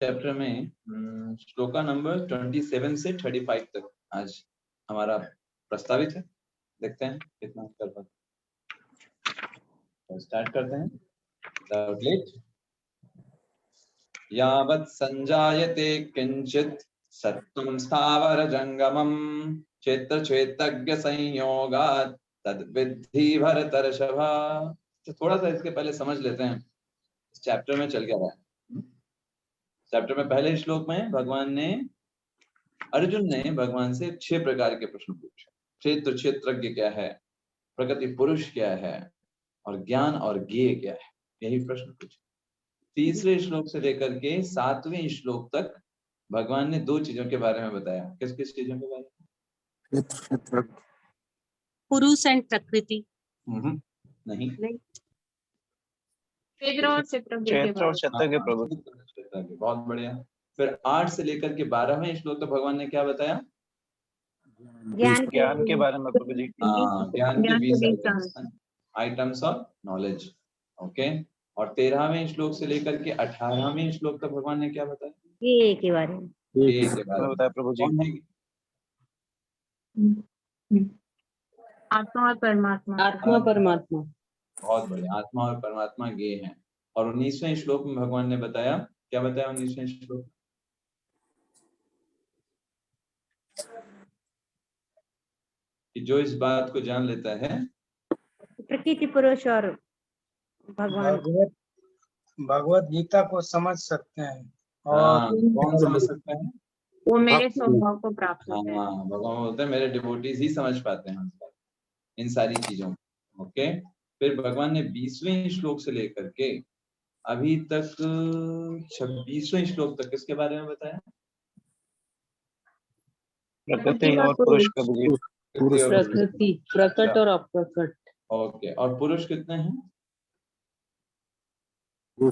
Chapter में shloka number 27 से 35 तक आज हमारा प्रस्तावित है। देखते हैं कितना कर पाते हैं। स्टार्ट करते हैं विदाउट लेट। यावत् संजायते किंचित सत्त्वं स्थावर जंगमं क्षेत्र क्षेत्रज्ञ संयोगात् तद्विद्धि भरतर्षभ। तो थोड़ा सा इसके पहले समझ लेते हैं इस चैप्टर में चल क्या रहा है। चैप्टर में पहले श्लोक में अर्जुन ने भगवान से 6 प्रकार के प्रश्न पूछे। क्षेत्र क्षेत्रज्ञ क्या है, प्रकृति पुरुष क्या है, और ज्ञान और ज्ञेय क्या है, यही प्रश्न पूछे। तीसरे श्लोक से लेकर के 7वें श्लोक तक भगवान ने 2 चीजों के बारे में बताया। किस किस चीजों के बारे में? पुरुष एंड प्रकृति। नहीं, क्षेत्र और क्षेत्र के प्रभु। बहुत बढ़िया। फिर 8 से लेकर के 12वें श्लोक तक भगवान ने क्या बताया? ज्ञान के बारे में प्रभु जी। ज्ञान के 20 आइटम्स ऑफ नॉलेज। ओके। और 13वें श्लोक से लेकर के 18वें श्लोक तक भगवान ने क्या बताया? ये के बारे में बताया प्रभु जी। आत्मा और परमात्मा। आत्मा परमात्मा। बहुत बढ़िया। आत्मा और परमात्मा ये हैं। और 19वें श्लोक में भगवान ने बताया, क्या बताया 19वें श्लोक? कि जो इस बात को जान लेता है, प्रकृति पुरुष और भगवान, भगवत गीता को समझ सकते हैं। और कौन समझ सकता है? वो मेरे स्वभाव को प्राप्त होते हैं। भगवान बोलते हैं मेरे डिवोटीज ही समझ पाते हैं इन सारी चीजों को। ओके। फिर भगवान ने 20वें श्लोक से लेकर के अभी तक 26वें श्लोक तक किसके बारे में बताया? प्रकृति और पुरुष। प्रकृति, प्रकट और अप्रकट। ओके। और पुरुष कितने हैं? 2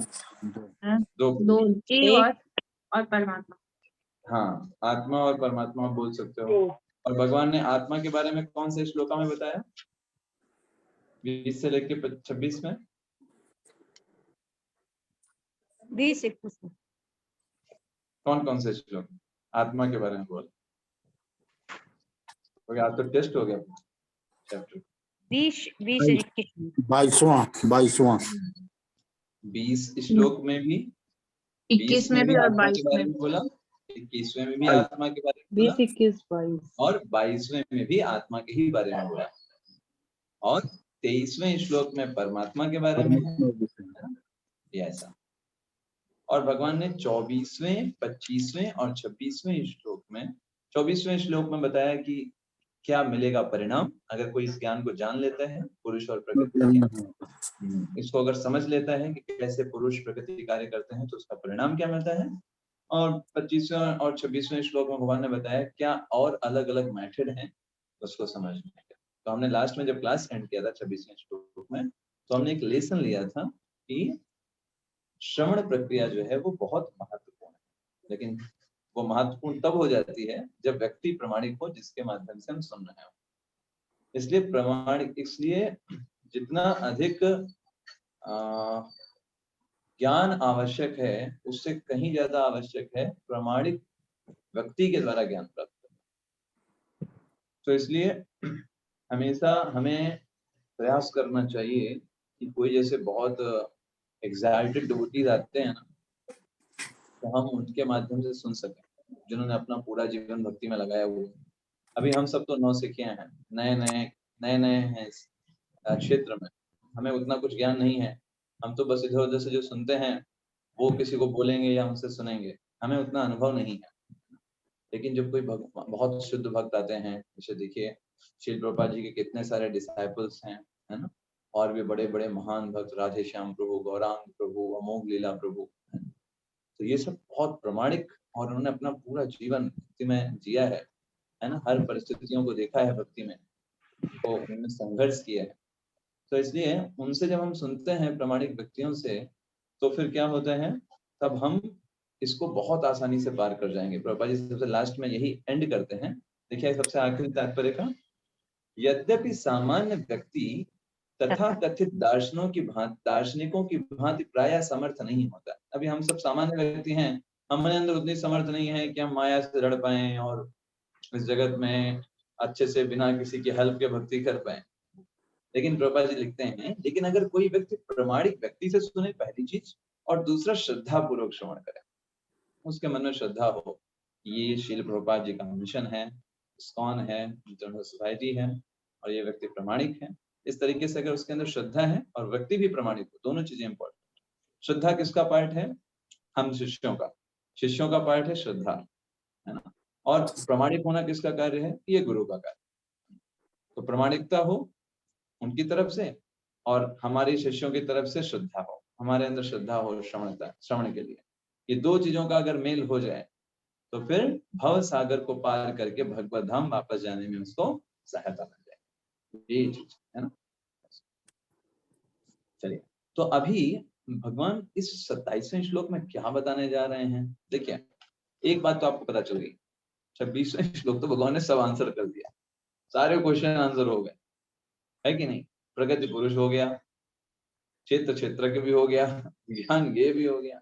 जीव और परमात्मा। हाँ, आत्मा और परमात्मा बोल सकते हो। और भगवान ने आत्मा के बारे में कौन से श्लोका में बताया? 20 से लेके 26 में। 20-21 में कौन कौन से श्लोक आत्मा के बारे में बोल? आज तो टेस्ट हो गया चैप्टर। 20 श्लोक में भी, 21 में भी और 22 में भी बोला। 21वें में भी आत्मा के बारे में बोला। 20, 21, 22 और 22वें में भी आत्मा के ही बारे में बोला। और 23वें श्लोक में परमात्मा के बारे में है ऐसा। और भगवान ने 24वें, 25वें और 26वें श्लोक में, 24वें श्लोक में बताया कि क्या मिलेगा परिणाम अगर कोई इस ज्ञान को जान लेता है, पुरुष और प्रकृति। इसको अगर समझ लेता है कि कैसे पुरुष प्रकृति कार्य करते हैं तो उसका परिणाम क्या मिलता है। और 25वें और 26वें श्लोक में भगवान ने बताया क्या और अलग अलग मेथड हैं उसको समझने का। तो हमने लास्ट में जब क्लास एंड किया था 26वें श्लोक में, तो हमने एक लेसन लिया था कि श्रवण प्रक्रिया जो है वो बहुत महत्वपूर्ण है, लेकिन वो महत्वपूर्ण तब हो जाती है जब व्यक्ति प्रमाणिक हो, जिसके माध्यम से हम सुन रहे हो। इसलिए जितना अधिक ज्ञान आवश्यक है उससे कहीं ज्यादा आवश्यक है प्रमाणिक व्यक्ति के द्वारा ज्ञान प्राप्त करना। तो इसलिए हमेशा हमें प्रयास करना चाहिए कि कोई जैसे बहुत एग्जाल्टेड डिवोटीज आते हैं ना, तो हम उनके माध्यम से सुन सकें, जिन्होंने अपना पूरा जीवन भक्ति में लगाया हुआ है। अभी हम सब तो नौसिखिए हैं, नए हैं इस क्षेत्र में, हमें उतना कुछ ज्ञान नहीं है। हम तो बस इधर उधर से जो सुनते हैं वो किसी को बोलेंगे या हमसे सुनेंगे, हमें उतना अनुभव नहीं है। लेकिन जब कोई बहुत शुद्ध भक्त आते हैं, जैसे देखिए श्रील प्रभुपाद जी के कितने सारे डिसाइपल्स हैं, है ना, और भी बड़े बड़े महान भक्त, राधे श्याम प्रभु, गौरांग प्रभु, अमोघ लीला प्रभु, तो ये सब बहुत प्रमाणिक, और उन्होंने अपना पूरा जीवन भक्ति में जिया है ना, हर परिस्थितियों को देखा है भक्ति में, तो उन्होंने संघर्ष किया है। तो इसलिए उनसे जब हम सुनते हैं प्रमाणिक व्यक्तियों से, तो फिर क्या होता है, तब हम इसको बहुत आसानी से पार कर जाएंगे। प्रभुपाद जी सबसे लास्ट में यही एंड करते हैं। देखिए सबसे आखिरी तात्पर्य का, यद्यपि सामान्य व्यक्ति तथा कथित दार्शनिकों की भांति प्रायः समर्थ नहीं होता। अभी हम सब सामान्य व्यक्ति हैं, हमारे अंदर उतनी समर्थ नहीं है कि हम माया से लड़ पाए और इस जगत में अच्छे से बिना किसी की हेल्प के भक्ति कर पाए। लेकिन प्रभुपाद जी लिखते हैं, लेकिन अगर कोई व्यक्ति प्रामाणिक व्यक्ति से सुने पहली चीज, और दूसरा श्रद्धा पूर्वक श्रवण करे, उसके मन में श्रद्धा हो, ये श्रील प्रभुपाद जी का मिशन है, इस्कॉन है, इंटरनेशनल सोसाइटी है, और ये व्यक्ति प्रामाणिक है, इस तरीके से अगर उसके अंदर श्रद्धा है और व्यक्ति भी प्रामाणिक हो, दोनों चीजें इंपॉर्टेंट। श्रद्धा किसका पार्ट है? हम शिष्यों का पार्ट है श्रद्धा, है ना। और प्रामाणिक होना किसका कार्य है? ये गुरु का कार्य। तो प्रामाणिकता हो उनकी तरफ से और हमारे शिष्यों की तरफ से श्रद्धा हो, हमारे अंदर श्रद्धा हो श्रवण के लिए। ये दो चीजों का अगर मेल हो जाए तो फिर भव सागर को पार करके भगवत धाम वापस जाने में उसको सहायता मिल जाएगी। ये चीज है ना। चलिए, तो अभी भगवान इस 27वें श्लोक में क्या बताने जा रहे हैं? देखिए, एक बात तो आपको पता चल गई, 26वें श्लोक तो भगवान ने सब आंसर कर दिया, सारे क्वेश्चन आंसर हो गए, है कि नहीं। प्रगति पुरुष हो गया, क्षेत्र क्षेत्र के भी हो गया, ज्ञान ये भी हो गया।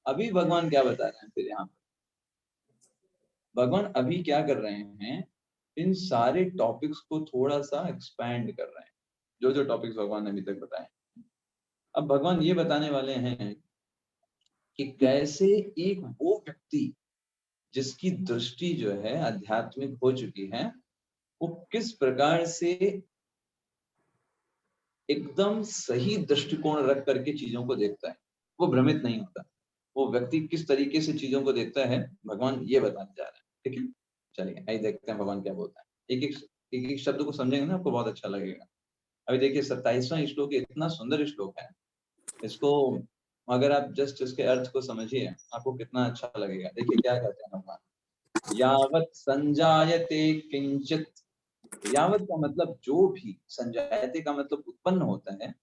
अभी भगवान क्या बता रहे हैं फिर यहाँ पर? भगवान अभी क्या कर रहे हैं, इन सारे टॉपिक्स को थोड़ा सा एक्सपैंड कर रहे हैं, जो जो टॉपिक्स भगवान ने अभी तक बताए। अब भगवान ये बताने वाले हैं कि कैसे एक वो व्यक्ति जिसकी दृष्टि जो है आध्यात्मिक हो चुकी है, वो किस प्रकार से एकदम सही दृष्टिकोण रख करके चीजों को देखता है, वो भ्रमित नहीं होता। वो व्यक्ति किस तरीके से चीजों को देखता है, भगवान ये बताने जा रहे हैं। ठीक है, चलिए आइए देखते हैं भगवान क्या बोलता है। एक एक शब्द को समझेंगे ना, आपको बहुत अच्छा लगेगा। अभी देखिए 27वां श्लोक इतना सुंदर श्लोक है, इसको अगर आप जस्ट इसके अर्थ को समझिए, आपको कितना अच्छा लगेगा। देखिए क्या कहते हैं भगवान, यावत संजायते किंचित। यावत का मतलब जो भी, संजायते का मतलब उत्पन्न होता है,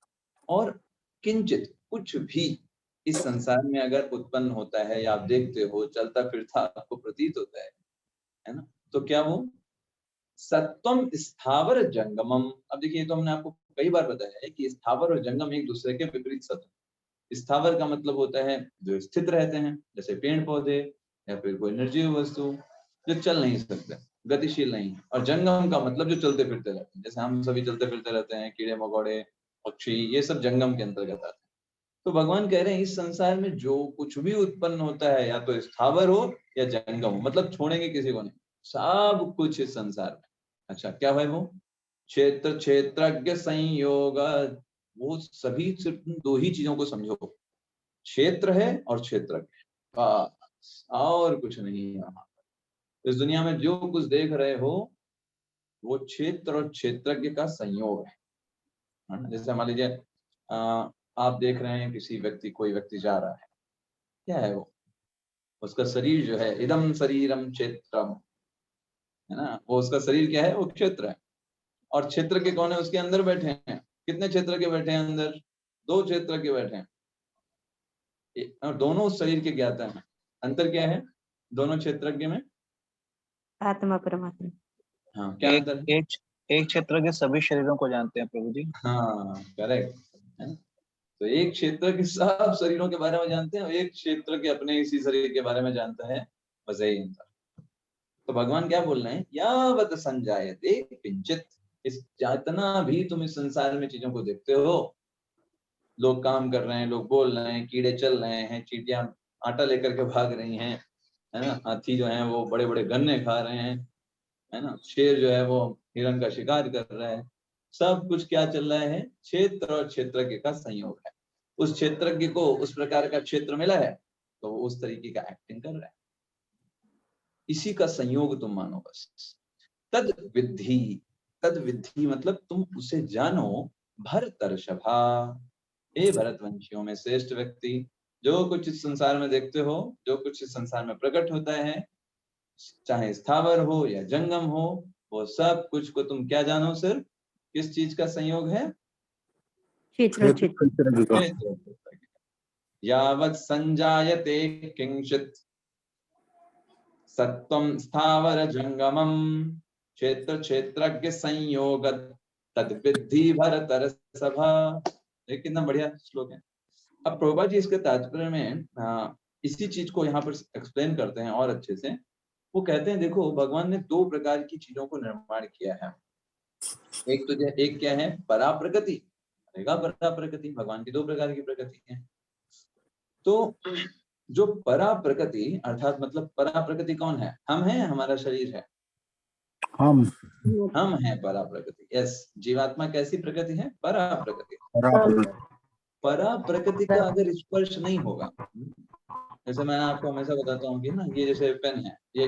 और किंचित कुछ भी इस संसार में अगर उत्पन्न होता है या आप देखते हो, चलता फिरता आपको प्रतीत होता है ना, तो क्या वो सत्वम स्थावर जंगमम। अब देखिए, तो हमने आपको कई बार बताया है कि स्थावर और जंगम एक दूसरे के विपरीत सत्व। स्थावर का मतलब होता है जो स्थित रहते हैं, जैसे पेड़ पौधे या फिर कोई निर्जीव वस्तु जो चल नहीं सकते, गतिशील नहीं है। और जंगम का मतलब जो चलते फिरते रहते हैं, जैसे हम सभी चलते फिरते रहते हैं, कीड़े मकोड़े पक्षी, ये सब जंगम के अंतर्गत आते हैं। तो भगवान कह रहे हैं इस संसार में जो कुछ भी उत्पन्न होता है, या तो स्थावर हो या जंगम हो, मतलब छोड़ेंगे किसी को नहीं, सब कुछ इस संसार में। अच्छा, क्या है वो? क्षेत्र क्षेत्रज्ञ संयोग। वो सभी सिर्फ दो ही चीजों को समझो, क्षेत्र है और क्षेत्रज्ञ, बस और कुछ नहीं है। यहाँ इस दुनिया में जो कुछ देख रहे हो वो क्षेत्र और क्षेत्रज्ञ का संयोग है ना। जैसे मान लीजिए आप देख रहे हैं किसी व्यक्ति, कोई व्यक्ति जा रहा है, क्या है वो? उसका शरीर जो है, इदम शरीरम क्षेत्रम, है ना। वो उसका शरीर क्या है? वो क्षेत्र है। और क्षेत्र के कौन है? उसके अंदर बैठे हैं। कितने क्षेत्र के बैठे हैं अंदर? 2 क्षेत्र के बैठे हैं, और दोनों उस शरीर के ज्ञाता हैं। अंतर क्या है दोनों क्षेत्रज्ञ में? आत्मा परमात्मा। हाँ, क्या अंतर है? एक क्षेत्र के सभी शरीरों को जानते हैं प्रभु जी। हाँ, करेक्ट है। तो एक क्षेत्र के सब शरीरों के बारे में जानते हैं और एक क्षेत्र के अपने इसी शरीर के बारे में जानता है, बस यही अंतर। तो भगवान क्या बोल रहे हैं, यावत संजायते किंचित। इस जितना भी तुम इस संसार में चीजों को देखते हो, लोग काम कर रहे हैं, लोग बोल रहे हैं, कीड़े चल रहे हैं, चींटियां आटा लेकर के भाग रही हैं, है ना। हाथी जो है वो बड़े बड़े गन्ने खा रहे हैं, है ना। शेर जो है वो हिरण का शिकार कर रहा है। सब कुछ क्या चल रहा है? क्षेत्र और क्षेत्रज्ञ का संयोग है। उस क्षेत्रज्ञ को उस प्रकार का क्षेत्र मिला है तो वो उस तरीके का एक्टिंग कर रहा है। इसी का संयोग तुम मानो बस। तद विद्धि मतलब तुम उसे जानो। भरतर्षभा, हे भरतवंशियों में श्रेष्ठ व्यक्ति, जो कुछ इस संसार में देखते हो, जो कुछ इस संसार में प्रकट होता है, चाहे स्थावर हो या जंगम हो, वो सब कुछ को तुम क्या जानो? सिर्फ किस चीज का संयोग है? यावत् संजायते किंचित सत्वं स्थावर जंगमम क्षेत्र क्षेत्रज्ञ संयोग तद्विद्धि भरतर्षभा। कितना बढ़िया श्लोक है। अब प्रभुपाद जी इसके तात्पर्य में इसी चीज को यहाँ पर एक्सप्लेन करते हैं और अच्छे से। वो कहते हैं देखो भगवान ने दो प्रकार की चीजों को निर्माण किया है। एक क्या है परा प्रकृति, परा प्रकृति, भगवान की दो प्रकार की प्रकृति है। तो जो परा प्रकृति अर्थात मतलब परा प्रकृति कौन है? हम हैं, हमारा शरीर है, हम हैं परा प्रकृति। यस, जीवात्मा कैसी प्रकृति है? परा प्रकृति। परा प्रकृति का अगर स्पर्श नहीं होगा, जैसे मैं आपको हमेशा बताता हूँ कि ना ये जैसे पेन है, ये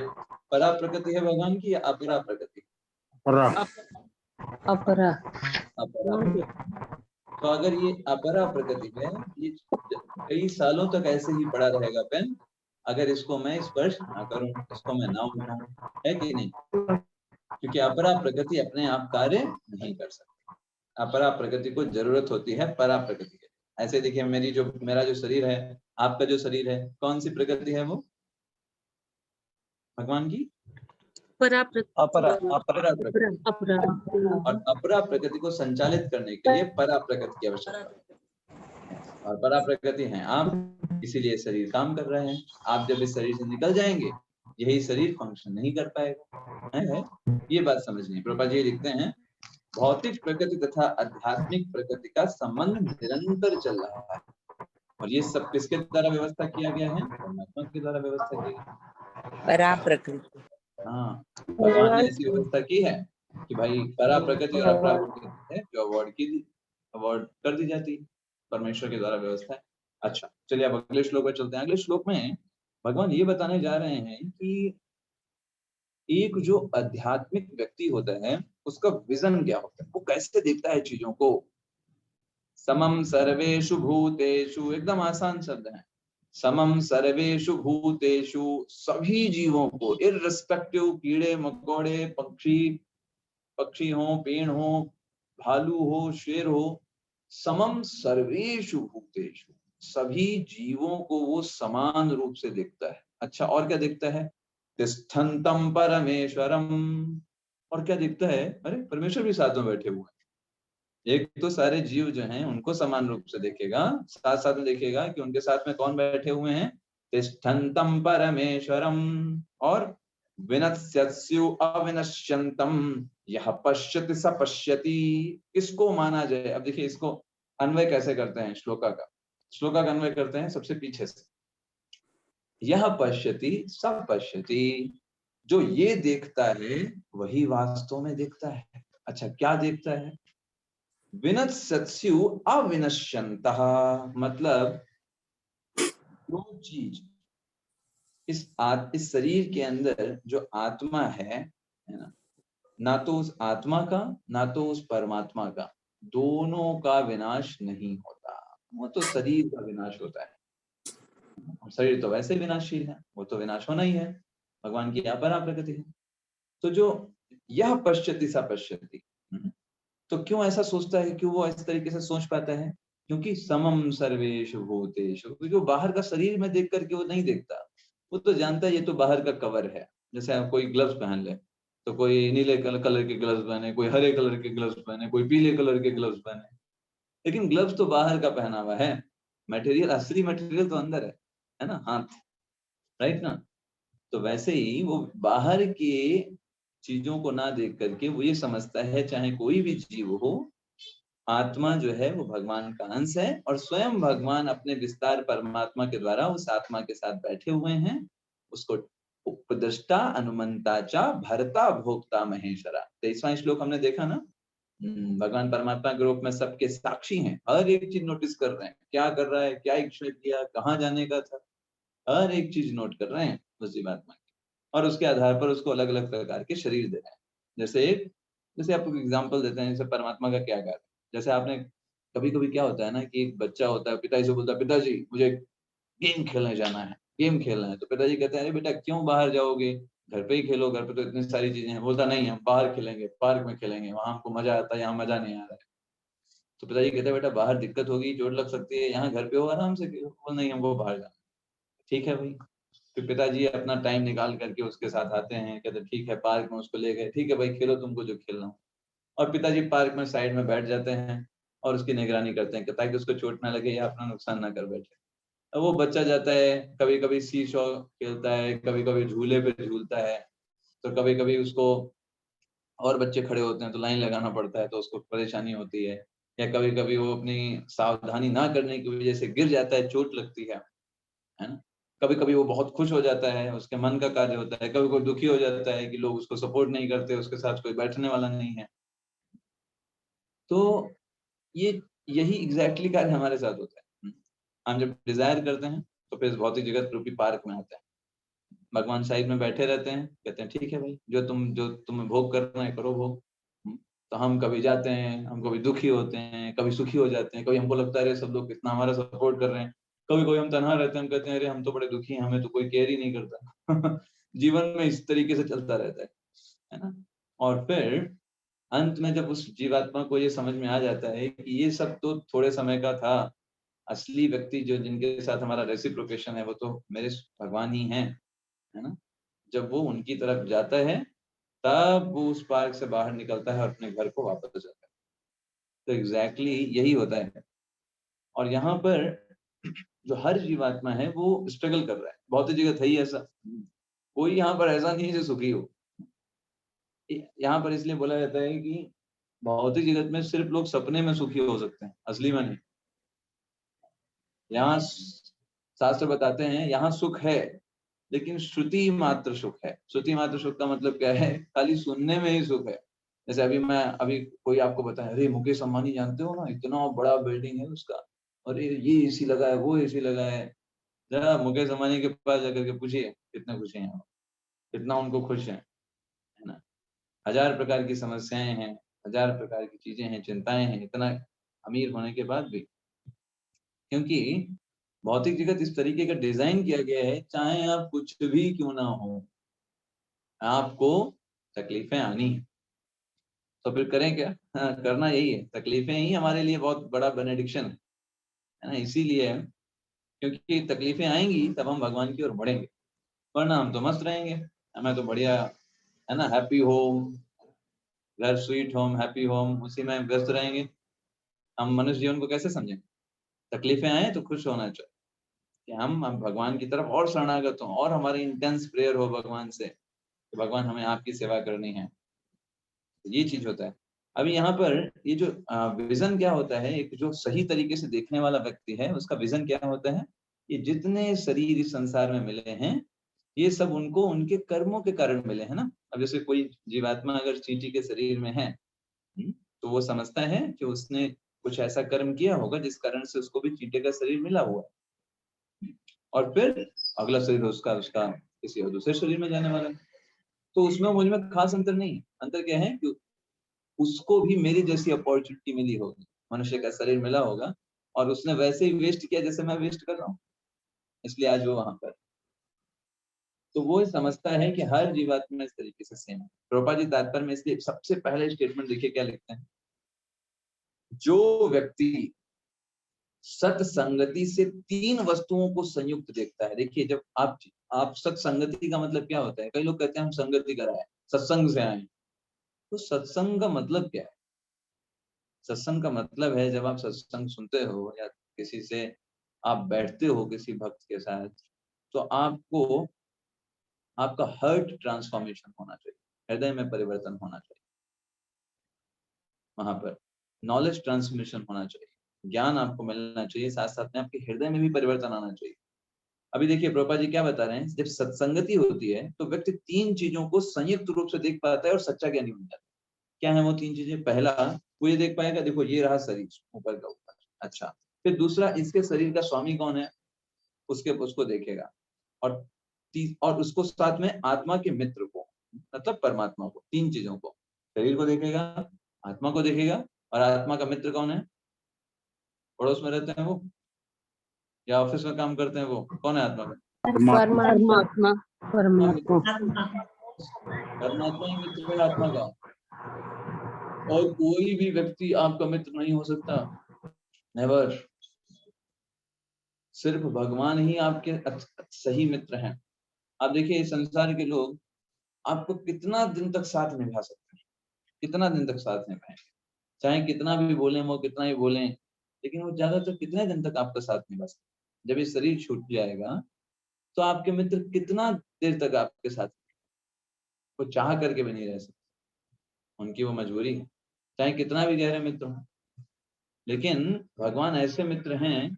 परा प्रकृति है भगवान की या अपरा प्रकृति? अपरा। अपरा। तो अगर ये अपरा प्रकृति है, ये कई सालों तक ऐसे ही पड़ा रहेगा पेन, अगर इसको मैं स्पर्श ना करूं, इसको मैं ना उठाऊं, है कि नहीं? क्योंकि अपरा प्रकृति अपने आप कार्य नहीं कर सकती, अपरा प्रकृति को जरूरत होती है परा प्रकृति की। ऐसे देखिए मेरा जो शरीर है, आपका जो शरीर है, कौन सी प्रकृति है वो? भगवान की अपरा प्रकृति। और अपरा प्रकृति को संचालित करने के लिए परा प्रकृति की आवश्यकता है। और परा प्रकृति है आप, इसीलिए शरीर काम कर रहे हैं। आप जब इस शरीर से निकल जाएंगे, यही शरीर फंक्शन नहीं कर पाएगा, है? ये बात समझनी। प्रभुपाद जी लिखते हैं भौतिक प्रकृति तथा आध्यात्मिक प्रकृति का संबंध निरंतर चल रहा है, और ये सब किसके द्वारा व्यवस्था किया गया है? परमात्मा के द्वारा व्यवस्था किया गया। परा प्रकृति। हाँ, भगवान ने ऐसी व्यवस्था की है कि भाई परा प्रकृति और अपरा प्रकृति है जो अवॉर्ड कर दी जाती है, परमेश्वर के द्वारा व्यवस्था है। अच्छा, चलिए अब अगले श्लोक में चलते हैं। अगले श्लोक में भगवान ये बताने जा रहे हैं कि एक जो आध्यात्मिक व्यक्ति होता है उसका विजन क्या होता है, वो कैसे देखता है चीजों को। समम सर्वेषु भूतेषु, एकदम आसान शब्द है। समम सर्वेषु भूतेषु, सभी जीवों को, इररिस्पेक्टिव, कीड़े मकोड़े, पक्षी हो, पेड़ हो, भालू हो, शेर हो, समम सर्वेषु भूतेषु, सभी जीवों को वो समान रूप से देखता है। अच्छा, और क्या देखता है? तिष्ठन्तम परमेश्वरम, और क्या देखता है? अरे परमेश्वर भी साथ में बैठे हुए हैं। एक तो सारे जीव जो हैं उनको समान रूप से देखेगा, साथ साथ में देखेगा कि उनके साथ में कौन बैठे हुए हैं? तिष्ठन्तम परमेश्वरम। और विनश्यत्सु अविनश्यन्तम, यह पश्यति स पश्यति, किसको माना जाए? अब देखिए इसको अन्वय कैसे करते हैं श्लोका का अन्वय करते हैं सबसे पीछे से। यह पश्यति स पश्यति, जो ये देखता है वही वास्तव में देखता है। अच्छा, क्या देखता है? विनश्यत्सु अविनश्यन्तः, मतलब जो चीज इस शरीर के अंदर जो आत्मा है ना, ना तो उस आत्मा का ना तो उस परमात्मा का, दोनों का विनाश नहीं होता। वो तो शरीर का विनाश होता है, शरीर तो वैसे विनाशशील है, वो तो विनाश होना ही है, भगवान की अपरा प्रकृति है। तो जो यह पश्यति सा पश्यति, तो क्यों ऐसा सोचता है? क्यों वो इस तरीके से सोच पाता है? क्योंकि समम सर्वेषु भूतेषु, क्योंकि वो बाहर का शरीर में देख करके वो नहीं देखता, वो तो जानता है ये तो बाहर का कवर है। जैसे आप कोई ग्लव्स पहन ले, तो कोई नीले कलर के ग्लव्स पहने, कोई हरे कलर के ग्लव्स पहने, कोई पीले कलर के ग्लव्स पहने, लेकिन ग्लव्स तो बाहर का पहना हुआ है, मटेरियल, असली मटेरियल तो अंदर है ना, हाथ, राइट ना? तो वैसे ही वो बाहर के चीजों को ना देख करके वो ये समझता है चाहे कोई भी जीव हो, आत्मा जो है वो भगवान का अंश है, और स्वयं भगवान अपने विस्तार परमात्मा के द्वारा उस आत्मा के साथ बैठे हुए हैं। उसको उपदृष्टा अनुमंता चा भरता भोक्ता महेश्वरा, 23वां श्लोक हमने देखा ना। भगवान परमात्मा के रूप में सबके साक्षी हैं, हर एक चीज नोटिस कर रहे हैं, क्या कर रहा है, क्या इच्छा किया, कहाँ जाने का था, हर एक चीज नोट कर रहे हैं उस जीवात्मा की, और उसके आधार पर उसको अलग अलग प्रकार के शरीर दे रहे हैं। जैसे आपको एग्जाम्पल देते हैं, जैसे परमात्मा का क्या कार्य, जैसे आपने कभी कभी क्या होता है ना कि एक बच्चा होता है, पिताजी से बोलता है पिताजी मुझे गेम खेलने जाना है, गेम खेलना है। तो पिताजी कहते हैं अरे बेटा क्यों बाहर जाओगे, घर पे ही खेलो, घर पे तो इतनी सारी चीजें हैं। बोलता नहीं, हम बाहर खेलेंगे, पार्क में खेलेंगे, वहां हमको मजा आता है, यहाँ मजा नहीं आ रहा है। तो पिताजी कहते हैं बेटा बाहर दिक्कत होगी, चोट लग सकती है, यहाँ घर पे हो आराम से खेलो। बोल नहीं, हमको बाहर जाना। ठीक है भाई, फिर पिताजी अपना टाइम निकाल करके उसके साथ आते हैं, कहते ठीक है, पार्क में उसको ले गए, ठीक है भाई खेलो तुमको जो खेलना हो। और पिताजी पार्क में साइड में बैठ जाते हैं और उसकी निगरानी करते हैं ताकि उसको चोट ना लगे या अपना नुकसान ना कर बैठे। वो बच्चा जाता है, कभी कभी सी शॉ खेलता है, कभी कभी झूले पे झूलता है, तो कभी कभी उसको और बच्चे खड़े होते हैं तो लाइन लगाना पड़ता है, तो उसको परेशानी होती है, या कभी कभी वो अपनी सावधानी ना करने की वजह से गिर जाता है, चोट लगती है ना। कभी कभी वो बहुत खुश हो जाता है, उसके मन का कार्य होता है, कभी कोई दुखी हो जाता है कि लोग उसको सपोर्ट नहीं करते, उसके साथ कोई बैठने वाला नहीं है। तो ये यही एग्जैक्टली कार्य हमारे साथ होता है। हम जब डिजायर करते हैं तो फिर इस भौतिक जगत रूपी पार्क में आते हैं, भगवान साइड में बैठे रहते हैं, कहते हैं ठीक है भाई, जो तुम्हें भोग करना है करो भोग। तो हम कभी जाते हैं, हम कभी दुखी होते हैं, कभी सुखी हो जाते हैं, कभी हमको लगता है अरे सब लोग कितना हमारा सपोर्ट कर रहे हैं, कभी कभी हम तनहा रहते हैं, हम कहते हैं अरे हम तो बड़े दुखी हैं, हमें तो कोई केयर ही नहीं करता। जीवन में इस तरीके से चलता रहता है ना। और फिर अंत में जब उस जीवात्मा को ये समझ में आ जाता है कि ये सब तो थोड़े समय का था, असली व्यक्ति जो जिनके साथ हमारा रेसिप्रोकेशन है वो तो मेरे भगवान ही हैं, है ना। जब वो उनकी तरफ जाता है तब वो उस पार्क से बाहर निकलता है और अपने घर को वापस जाता है। तो एग्जैक्टली यही होता है। और यहाँ पर जो हर जीवात्मा है वो स्ट्रगल कर रहा है, भौतिक जगत है ही ऐसा, कोई यहाँ पर ऐसा नहीं है जो सुखी हो। यहाँ पर इसलिए बोला जाता है कि भौतिक जगत में सिर्फ लोग सपने में सुखी हो सकते हैं, असली में नहीं। यहाँ शास्त्र बताते हैं यहाँ सुख है, लेकिन श्रुति मात्र सुख है। श्रुति मात्र सुख का मतलब क्या है, खाली सुनने में ही सुख है। जैसे अभी कोई आपको बताए अरे मुकेश अंबानी जानते हो ना, इतना बड़ा बिल्डिंग है उसका, और ये एसी लगा है, वो एसी लगा है। जरा मुकेश अंबानी के पास जाकर के पूछिए कितने खुश हैं, कितना उनको खुश है ना। हजार प्रकार की समस्याएं हैं, हजार प्रकार की चीजें हैं, चिंताएं हैं, इतना अमीर होने के बाद भी, क्योंकि भौतिक जगत इस तरीके का डिजाइन किया गया है, चाहे आप कुछ भी क्यों ना हो, आपको तकलीफें आनी है। तो फिर करें क्या? हाँ, करना यही है। तकलीफें ही हमारे लिए बहुत बड़ा बेनेडिक्शन है ना। इसीलिए क्योंकि तकलीफें आएंगी तब हम भगवान की ओर बढ़ेंगे, वरना हम तो मस्त रहेंगे, हमें तो बढ़िया है ना, हैप्पी होम, घर स्वीट होम, हैप्पी होम, उसी में व्यस्त रहेंगे। हम मनुष्य जीवन को कैसे समझें? तकलीफें आए तो खुश होना चाहिए कि हम भगवान की तरफ और शरणागत हों, और हमारी इंटेंस प्रेयर हो भगवान से कि भगवान हमें आपकी सेवा करनी है। ये चीज होता है। अभी यहाँ पर ये जो विजन क्या होता है, एक जो सही तरीके से देखने वाला व्यक्ति है उसका विजन क्या होता है, ये जितने शरीर इस संसार में मिले हैं ये सब उनको उनके कर्मों के कारण मिले हैं ना। अब जैसे कोई जीवात्मा अगर चींटी के शरीर में है, तो वो समझता है कि उसने कुछ ऐसा कर्म किया होगा जिस कारण से उसको भी चींटे का शरीर मिला हुआ है, और फिर अगला शरीर उसका उसका किसी और दूसरे शरीर में जाने वाला है। तो उसमें मुझ में खास अंतर नहीं है। अंतर क्या है कि उसको भी मेरी जैसी अपॉर्चुनिटी मिली होगी, मनुष्य का शरीर मिला होगा, और उसने वैसे ही वेस्ट किया जैसे मैं वेस्ट कर रहा हूँ, इसलिए आज वो वहां पर। तो वो समझता है कि हर जीवात्मा इस तरीके से सेम है। प्रभुपाद जी तात्पर्य में इसलिए सबसे पहले स्टेटमेंट देखिए क्या लिखते हैं, जो व्यक्ति सत्संगति से तीन वस्तुओं को संयुक्त देखता है। देखिए जब आप सत्संगति का मतलब क्या होता है, कई लोग कहते हैं हम संगति कराए, सत्संग से आए, तो सत्संग का मतलब क्या है? सत्संग का मतलब है जब आप सत्संग सुनते हो या किसी से आप बैठते हो किसी भक्त के साथ, तो आपको आपका हार्ट ट्रांसफॉर्मेशन होना चाहिए, हृदय में परिवर्तन होना चाहिए, वहां पर नॉलेज ट्रांसमिशन होना चाहिए, ज्ञान आपको मिलना चाहिए, साथ साथ में आपके हृदय में भी परिवर्तन आना चाहिए। अभी देखिए प्रभुपाद जी क्या बता रहे हैं, जब सत्संगति होती है तो व्यक्ति तीन चीजों को संयुक्त रूप से देख पाता है और सच्चा ज्ञानी बन जाता है। क्या है वो तीन चीजें? पहला, वो ये देख पाएगा देखो ये रहा शरीर ऊपर का ऊपर, अच्छा। फिर दूसरा, इसके शरीर का स्वामी कौन है, उसको देखेगा। और और उसको साथ में आत्मा के मित्र को, मतलब परमात्मा को, तीन चीजों को, शरीर को देखेगा, आत्मा को देखेगा, और आत्मा का मित्र कौन है? पड़ोस में रहते हैं वो, या ऑफिस में काम करते हैं वो, कौन है आत्मा में? परमात्मा। परमात्मा ही मित्र है आत्मा का, और कोई भी व्यक्ति आपका मित्र नहीं हो सकता, नेवर। सिर्फ भगवान ही आपके सही मित्र हैं। आप देखिए संसार के लोग आपको कितना दिन तक साथ निभा सकते हैं, कितना दिन तक साथ निभाएंगे, चाहे कितना भी बोले वो, कितना भी बोले, लेकिन वो ज्यादातर कितने दिन तक आपका साथ निभा सकते हैं? जब ये शरीर छूट जाएगा तो आपके मित्र कितना देर तक आपके साथ, वो चाह करके भी नहीं रह सकते, उनकी वो मजबूरी है, चाहे कितना भी गहरे मित्र हो। लेकिन भगवान ऐसे मित्र हैं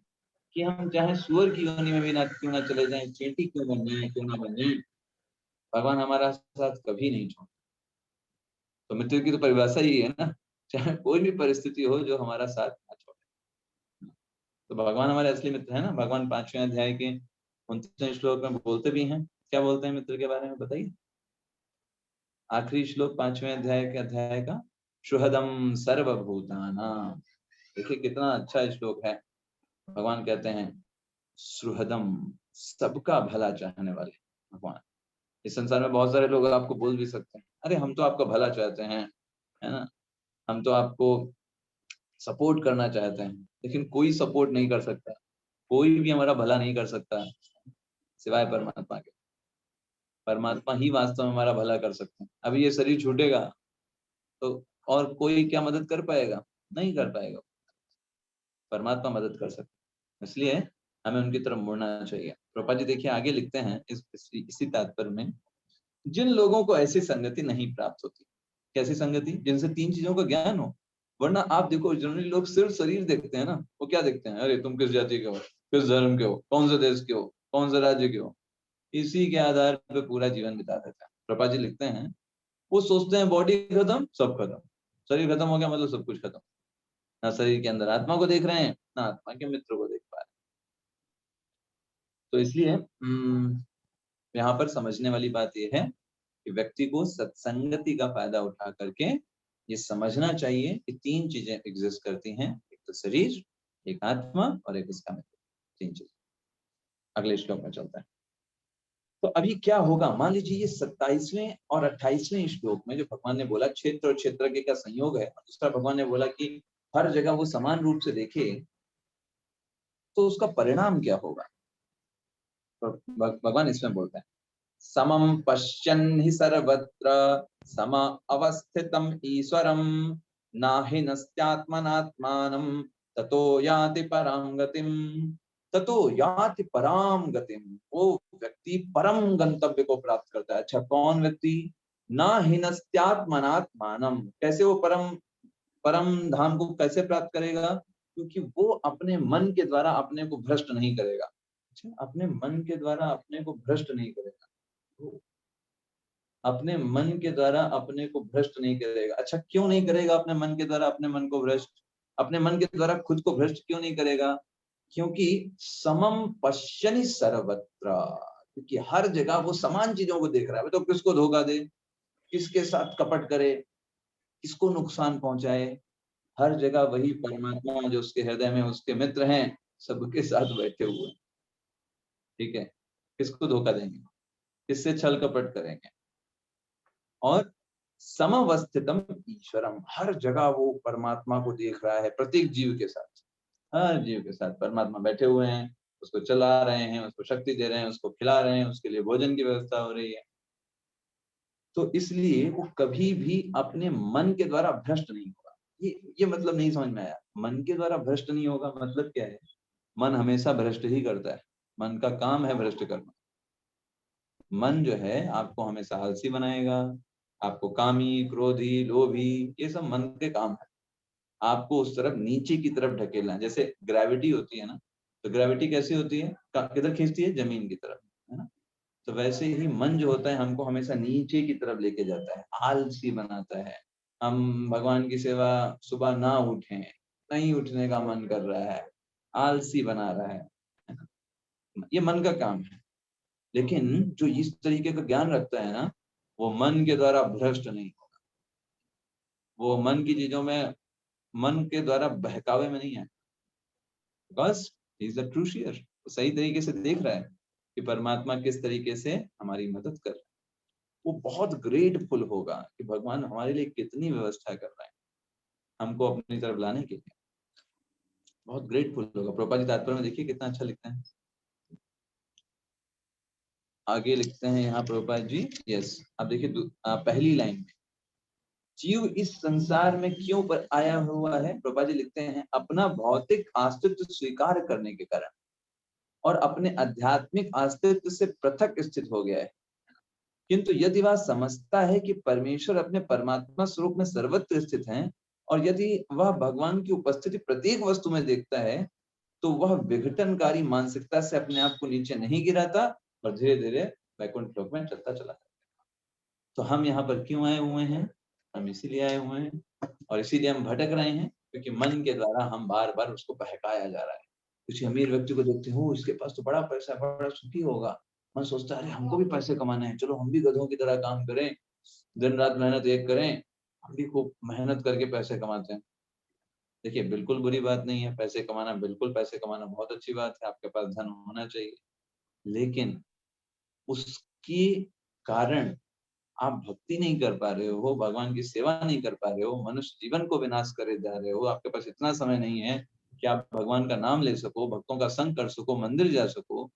कि हम चाहे सुअर की योनि में भी ना क्यों ना चले जाएं, चींटी क्यों बन जाए, क्यों ना बन जाए, भगवान हमारा साथ कभी नहीं छोड़ते। तो मित्र की तो परिभाषा ही है ना, चाहे कोई भी परिस्थिति हो जो हमारा साथ ना छोड़े। तो भगवान हमारे असली मित्र है ना। भगवान 5वें अध्याय के 29वें श्लोक में बोलते भी हैं, क्या बोलते हैं मित्र के बारे में बताइए। आखिरी श्लोक 5वें अध्याय का, सुहृदम सर्वभूतानां। देखिए कितना अच्छा श्लोक है। भगवान कहते हैं सुहृदम, सबका भला चाहने वाले भगवान। इस संसार में बहुत सारे लोग आपको बोल भी सकते हैं, अरे हम तो आपका भला चाहते हैं, है ना, हम तो आपको सपोर्ट करना चाहते हैं, लेकिन कोई सपोर्ट नहीं कर सकता, कोई भी हमारा भला नहीं कर सकता सिवाय परमात्मा के। परमात्मा ही वास्तव में हमारा भला कर सकते हैं। अभी ये शरीर छूटेगा तो और कोई क्या मदद कर पाएगा? नहीं कर पाएगा, परमात्मा मदद कर सकते हैं। इसलिए हमें उनकी तरफ मुड़ना चाहिए। प्रभुपाद जी देखिए आगे लिखते हैं इसी तात्पर्य में, जिन लोगों को ऐसी संगति नहीं प्राप्त होती। कैसी संगति? जिनसे 3 चीजों का ज्ञान हो। वरना आप देखो जनरली लोग सिर्फ शरीर देखते हैं ना, वो क्या देखते हैं, अरे तुम किस जाति के हो, किस धर्म के हो, कौन से देश के हो, कौन से राज्य के हो, इसी के आधार पर पूरा जीवन बिता देते हैं। प्रभुपाद जी लिखते हैं वो सोचते हैं बॉडी खत्म सब खत्म, शरीर खत्म हो गया मतलब सब कुछ खत्म। ना शरीर के अंदर आत्मा को देख रहे हैं, ना आत्मा के मित्र को देख पा रहे हैं। तो इसलिए यहाँ पर समझने वाली बात यह है कि व्यक्ति को सत्संगति का फायदा उठा करके ये समझना चाहिए कि 3 चीजें एग्जिस्ट करती हैं, एक तो शरीर, एक आत्मा और एक उसका मित्र। 3 चीज। अगले श्लोक में चलता है। तो अभी क्या होगा, मान लीजिए ये 27वें और 28वें श्लोक में जो भगवान ने बोला क्षेत्र और क्षेत्र के का संयोग है, दूसरा भगवान ने बोला कि हर जगह वो समान रूप से देखे, तो उसका परिणाम क्या होगा। तो भगवान इसमें बोलते हैं समम पश्यन् हि सर्वत्र सम अवस्थितम ईश्वरम नाहि नस्त्यात्मनात्मानं ततो याति परां गतिम। ततो याति पराम गतिम, वो व्यक्ति परम गंतव्य को प्राप्त करता है। अच्छा कौन व्यक्ति? ना हिनस्त्यात्मनात्मानं, कैसे वो परम धाम को कैसे प्राप्त करेगा? क्योंकि वो अपने मन के द्वारा अपने को भ्रष्ट नहीं करेगा। अच्छा, अपने मन के द्वारा अपने को भ्रष्ट नहीं करेगा, अपने मन के द्वारा अपने को भ्रष्ट नहीं करेगा। अच्छा क्यों नहीं करेगा अपने मन के द्वारा अपने मन को भ्रष्ट? अपने मन के द्वारा खुद को भ्रष्ट क्यों नहीं करेगा? क्योंकि समम पश्यनि सर्वत्र, क्योंकि हर जगह वो समान चीजों को देख रहा है। तो किसको धोखा दे, किसके साथ कपट करे, किसको नुकसान पहुंचाए, हर जगह वही परमात्मा जो उसके हृदय में उसके मित्र हैं सबके साथ बैठे हुए। ठीक है, किसको धोखा देंगे, किससे छल कपट करेंगे। और समवस्थितम ईश्वरम, हर जगह वो परमात्मा को देख रहा है, प्रत्येक जीव के साथ, हर जीव के साथ परमात्मा बैठे हुए हैं, उसको चला रहे हैं, उसको शक्ति दे रहे हैं, उसको खिला रहे हैं, उसके लिए भोजन की व्यवस्था हो रही है। तो इसलिए वो कभी भी अपने मन के द्वारा भ्रष्ट नहीं होगा। ये मतलब नहीं समझ में आया, मन के द्वारा भ्रष्ट नहीं होगा मतलब क्या है? मन हमेशा भ्रष्ट ही करता है, मन का काम है भ्रष्ट करना। मन जो है आपको हमेशा आलसी बनाएगा, आपको कामी, क्रोधी, लोभी, ये सब मन के काम है। आपको उस तरफ नीचे की तरफ ढकेलना। जैसे ग्रेविटी होती है ना, तो ग्रेविटी कैसी होती है, किधर खींचती है? जमीन की तरफ, है ना। तो वैसे ही मन जो होता है हमको हमेशा नीचे की तरफ लेके जाता है, आलसी बनाता है। हम भगवान की सेवा सुबह ना उठें, नहीं उठने का मन कर रहा है, आलसी बना रहा है ना? ये मन का काम है। लेकिन जो इस तरीके का ज्ञान रखता है ना, वो मन के द्वारा भ्रष्ट नहीं होगा, वो मन की चीजों में, मन के द्वारा बहकावे में नहीं है। बस इज द ट्रू शेयर, वो सही तरीके से देख रहा है कि परमात्मा किस तरीके से हमारी मदद कर रहा है। वो बहुत ग्रेटफुल होगा कि भगवान हमारे लिए कितनी व्यवस्था कर रहा है हमको अपनी तरफ लाने के लिए, बहुत ग्रेटफुल होगा। प्रभुपाद जी तात्पर्य में देखिए कितना अच्छा लिखते हैं। आगे लिखते हैं यहाँ प्रभुपाद जी, यस अब देखिए पहली लाइन में, जीव इस संसार में क्यों पर आया हुआ है? प्रभुपाद जी लिखते हैं अपना भौतिक अस्तित्व स्वीकार करने के कारण। और अपने आध्यात्मिक अस्तित्व से पृथक स्थित हो गया है। किंतु यदि वह समझता है कि परमेश्वर अपने परमात्मा स्वरूप में सर्वत्र स्थित हैं, और यदि वह भगवान की उपस्थिति प्रत्येक वस्तु में देखता है, तो वह विघटनकारी मानसिकता से अपने आप को नीचे नहीं गिराता और धीरे धीरे वैकुंठ लोक में चलता चला जाता। तो हम यहाँ पर क्यों आए हुए हैं? हम इसीलिए आए हुए हैं, और इसीलिए हम भटक रहे हैं क्योंकि मन के द्वारा हम बार बार उसको बहकाया जा रहा है। किसी अमीर व्यक्ति को देखते हो, इसके पास तो बड़ा पैसा है, बड़ा सुखी होगा, मन सोचता है अरे हमको भी पैसे कमाने हैं, चलो हम भी गधों की तरह काम करें, दिन रात मेहनत एक करें, हम भी खूब मेहनत करके पैसे कमाते हैं। देखिए बिल्कुल बुरी बात नहीं है पैसे कमाना, बिल्कुल पैसे कमाना बहुत अच्छी बात है, आपके पास धन होना चाहिए, लेकिन उसके कारण आप भक्ति नहीं कर पा रहे हो, भगवान की सेवा नहीं कर पा रहे हो, मनुष्य जीवन को विनाश करे जा रहे हो, आपके पास इतना समय नहीं है कि आप भगवान का नाम ले सको, भक्तों का संग कर सको, मंदिर जा सको,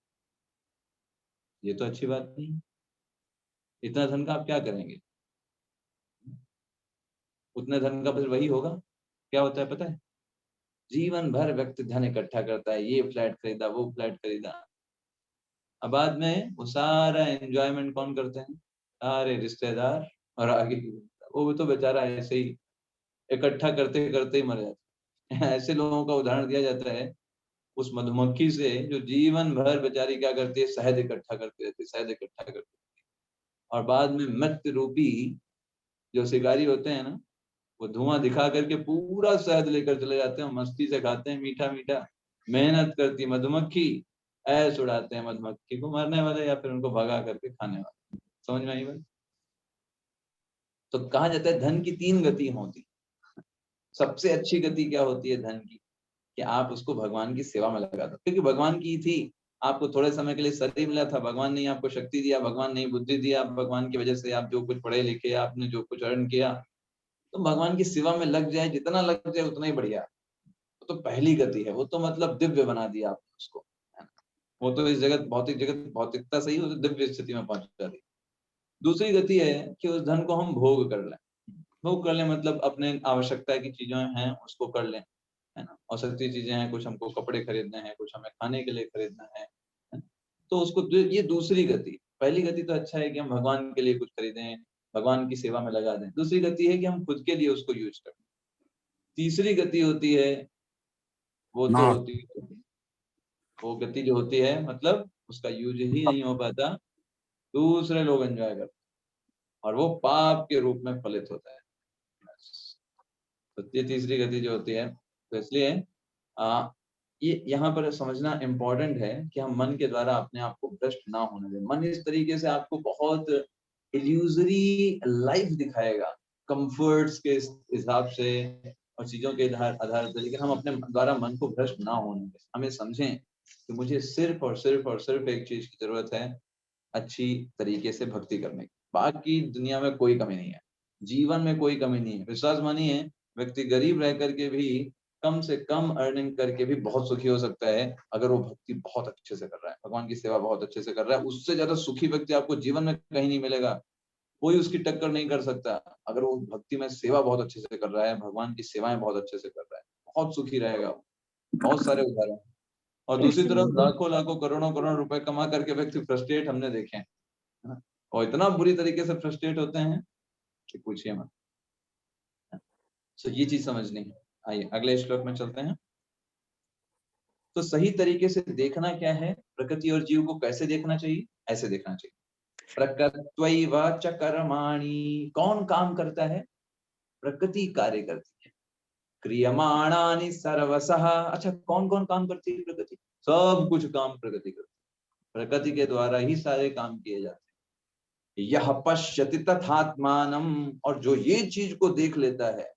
ये तो अच्छी बात नहीं है। इतना धन का आप क्या करेंगे? उतने धन का फिर वही होगा, क्या होता है पता है? जीवन भर व्यक्ति धन इकट्ठा करता है, ये फ्लैट खरीदा, वो फ्लैट खरीदा, अब बाद में वो सारा एंजॉयमेंट कौन करते हैं? सारे रिश्तेदार और आगे वो तो बेचारा ऐसे ही इकट्ठा करते करते ही मर जाता है। ऐसे लोगों का उदाहरण दिया जाता है उस मधुमक्खी से जो जीवन भर बेचारी क्या करती है, शहद इकट्ठा करती रहती है, शहद इकट्ठा करती है, और बाद में मृत्यु रूपी जो शिकारी होते हैं ना, वो धुआं दिखा करके पूरा शहद लेकर चले जाते हैं, मस्ती से खाते हैं मीठा मीठा। मेहनत करती मधुमक्खी, ऐश उड़ाते हैं मधुमक्खी को मरने वाले या फिर उनको भगा करके खाने वाले। समझ में आई बात? तो कहा जाता है धन की 3 गति होती। सबसे अच्छी गति क्या होती है धन की? कि आप उसको भगवान की सेवा में लगा दो, क्योंकि भगवान की थी, आपको थोड़े समय के लिए शरीर मिला था, भगवान ने आपको शक्ति दिया, भगवान ने बुद्धि दिया, भगवान की वजह से आप जो कुछ पढ़े लिखे, आपने जो कुछ अर्न किया, तो भगवान की सेवा में लग जाए, जितना लग जाए उतना ही बढ़िया। तो पहली गति है, वो तो मतलब दिव्य बना दिया आपने उसको, है ना? वो तो इस जगत भौतिक जगत भौतिकता से ही उसे दिव्य स्थिति में पहुंचा दी। दूसरी गति है कि उस धन को हम भोग कर लें। भोग कर लें मतलब अपने आवश्यकता की चीजें हैं उसको कर लें, है ना? औषधीय चीजें हैं, कुछ हमको कपड़े खरीदने हैं, कुछ हमें खाने के लिए खरीदना है ना? तो उसको ये दूसरी गति। पहली गति तो अच्छा है कि हम भगवान के लिए कुछ खरीदें, भगवान की सेवा में लगा दें। दूसरी गति है कि हम खुद के लिए उसको यूज करें। तीसरी गति होती है, वो तो होती है, वो गति जो होती है मतलब उसका यूज ही नहीं हो पाता, दूसरे लोग एंजॉय करते हैं और वो पाप के रूप में फलित होता है। तो ये तीसरी गति जो होती है, तो इसलिए ये यहाँ पर समझना इम्पोर्टेंट है कि हम मन के द्वारा अपने आप को भ्रष्ट ना होने दें। मन इस तरीके से आपको बहुत इल्यूजरी लाइफ दिखाएगा, कंफर्ट्स के हिसाब से और चीजों के आधार पर, लेकिन हम अपने द्वारा मन को भ्रष्ट ना होने दें। हमें समझें कि मुझे सिर्फ और सिर्फ और सिर्फ एक चीज की जरूरत है, अच्छी तरीके से भक्ति करने की। बाकी दुनिया में कोई कमी नहीं है, जीवन में कोई कमी नहीं है। विश्वास मानिए, व्यक्ति गरीब रह करके भी, कम से कम अर्निंग करके भी बहुत सुखी हो सकता है अगर वो भक्ति बहुत अच्छे से कर रहा है, भगवान की सेवा बहुत अच्छे से कर रहा है। उससे ज्यादा सुखी व्यक्ति आपको जीवन में कहीं नहीं मिलेगा, कोई उसकी टक्कर नहीं कर सकता। अगर वो भक्ति में सेवा बहुत अच्छे से कर रहा है, भगवान की सेवाएं बहुत अच्छे से कर रहा है, बहुत सुखी रहेगा वो। बहुत सारे उदाहरण। और दूसरी तरफ लाखों लाखों करोड़ों करोड़ रुपए कमा करके व्यक्ति फ्रस्ट्रेट हमने देखे हैं, है ना? और इतना बुरी तरीके से फ्रस्ट्रेट होते हैं कि पूछिए मत। तो ये चीज समझनी है। आइए अगले श्लोक में चलते हैं। तो सही तरीके से देखना क्या है, प्रकृति और जीव को कैसे देखना चाहिए? ऐसे देखना चाहिए, प्रकृत्यैव च कर्माणि। कौन काम करता है? प्रकृति कार्य करती है। क्रियमाणानि सर्वशः। अच्छा, कौन कौन काम करती है प्रकृति? सब कुछ काम प्रकृति करती है, प्रकृति के द्वारा ही सारे काम किए जाते हैं। यह पश्यति तथात्मानम, और जो ये चीज को देख लेता है,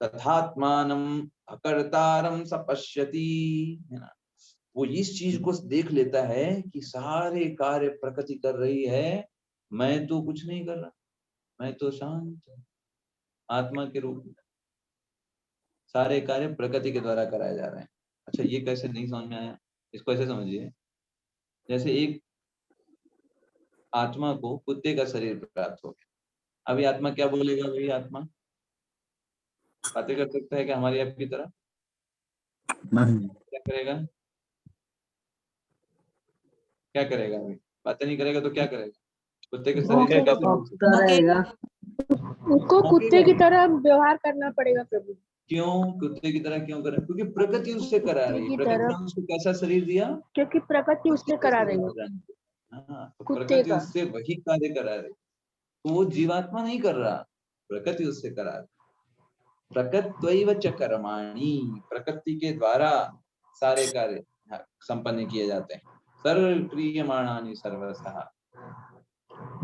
तथात्मानम अकर्तारम स पश्यति, है ना? वो इस चीज को देख लेता है कि सारे कार्य प्रकृति कर रही है, मैं तो कुछ नहीं कर रहा, मैं तो शांत आत्मा के रूप में, सारे कार्य प्रकृति के द्वारा कराए जा रहे हैं। अच्छा, ये कैसे नहीं समझ में आया? इसको ऐसे समझिए, जैसे एक आत्मा को कुत्ते का शरीर प्राप्त हो गया, अभी आत्मा क्या बोलेगा? वही आत्मा बातें कर सकता है कि हमारी आपकी तरह? नहीं। क्या करेगा? क्या करेगा? अभी बातें नहीं करेगा तो क्या करेगा? कुत्ते के शरीर भौंकेगा से कैसे बोल सकता? करेगा। उसको कुत्ते की तरह व्यवहार करना पड़ेगा प्रभु। क्यों कुत्ते की तरह क्यों करे? क्योंकि प्रकृति उससे करा कुत्ते रही है। की प्रकृति तरह, ने उसको कैसा शरीर दिया? क्योंकि प्रकृति कुत्ते उससे का करा शरीर रही है, प्रदान किया। हाँ, तो कुत्ते प्रकृति का। उससे वही कार्य करा रही। तो वो जीवात्मा नहीं कर रहा, प्रकृति उससे करा रही। प्रकृत्यैव च कर्माणि, प्रकृति के द्वारा सारे कार्य संपन्न किए जाते हैं। सर्वक्रियमाणानि सर्वशः।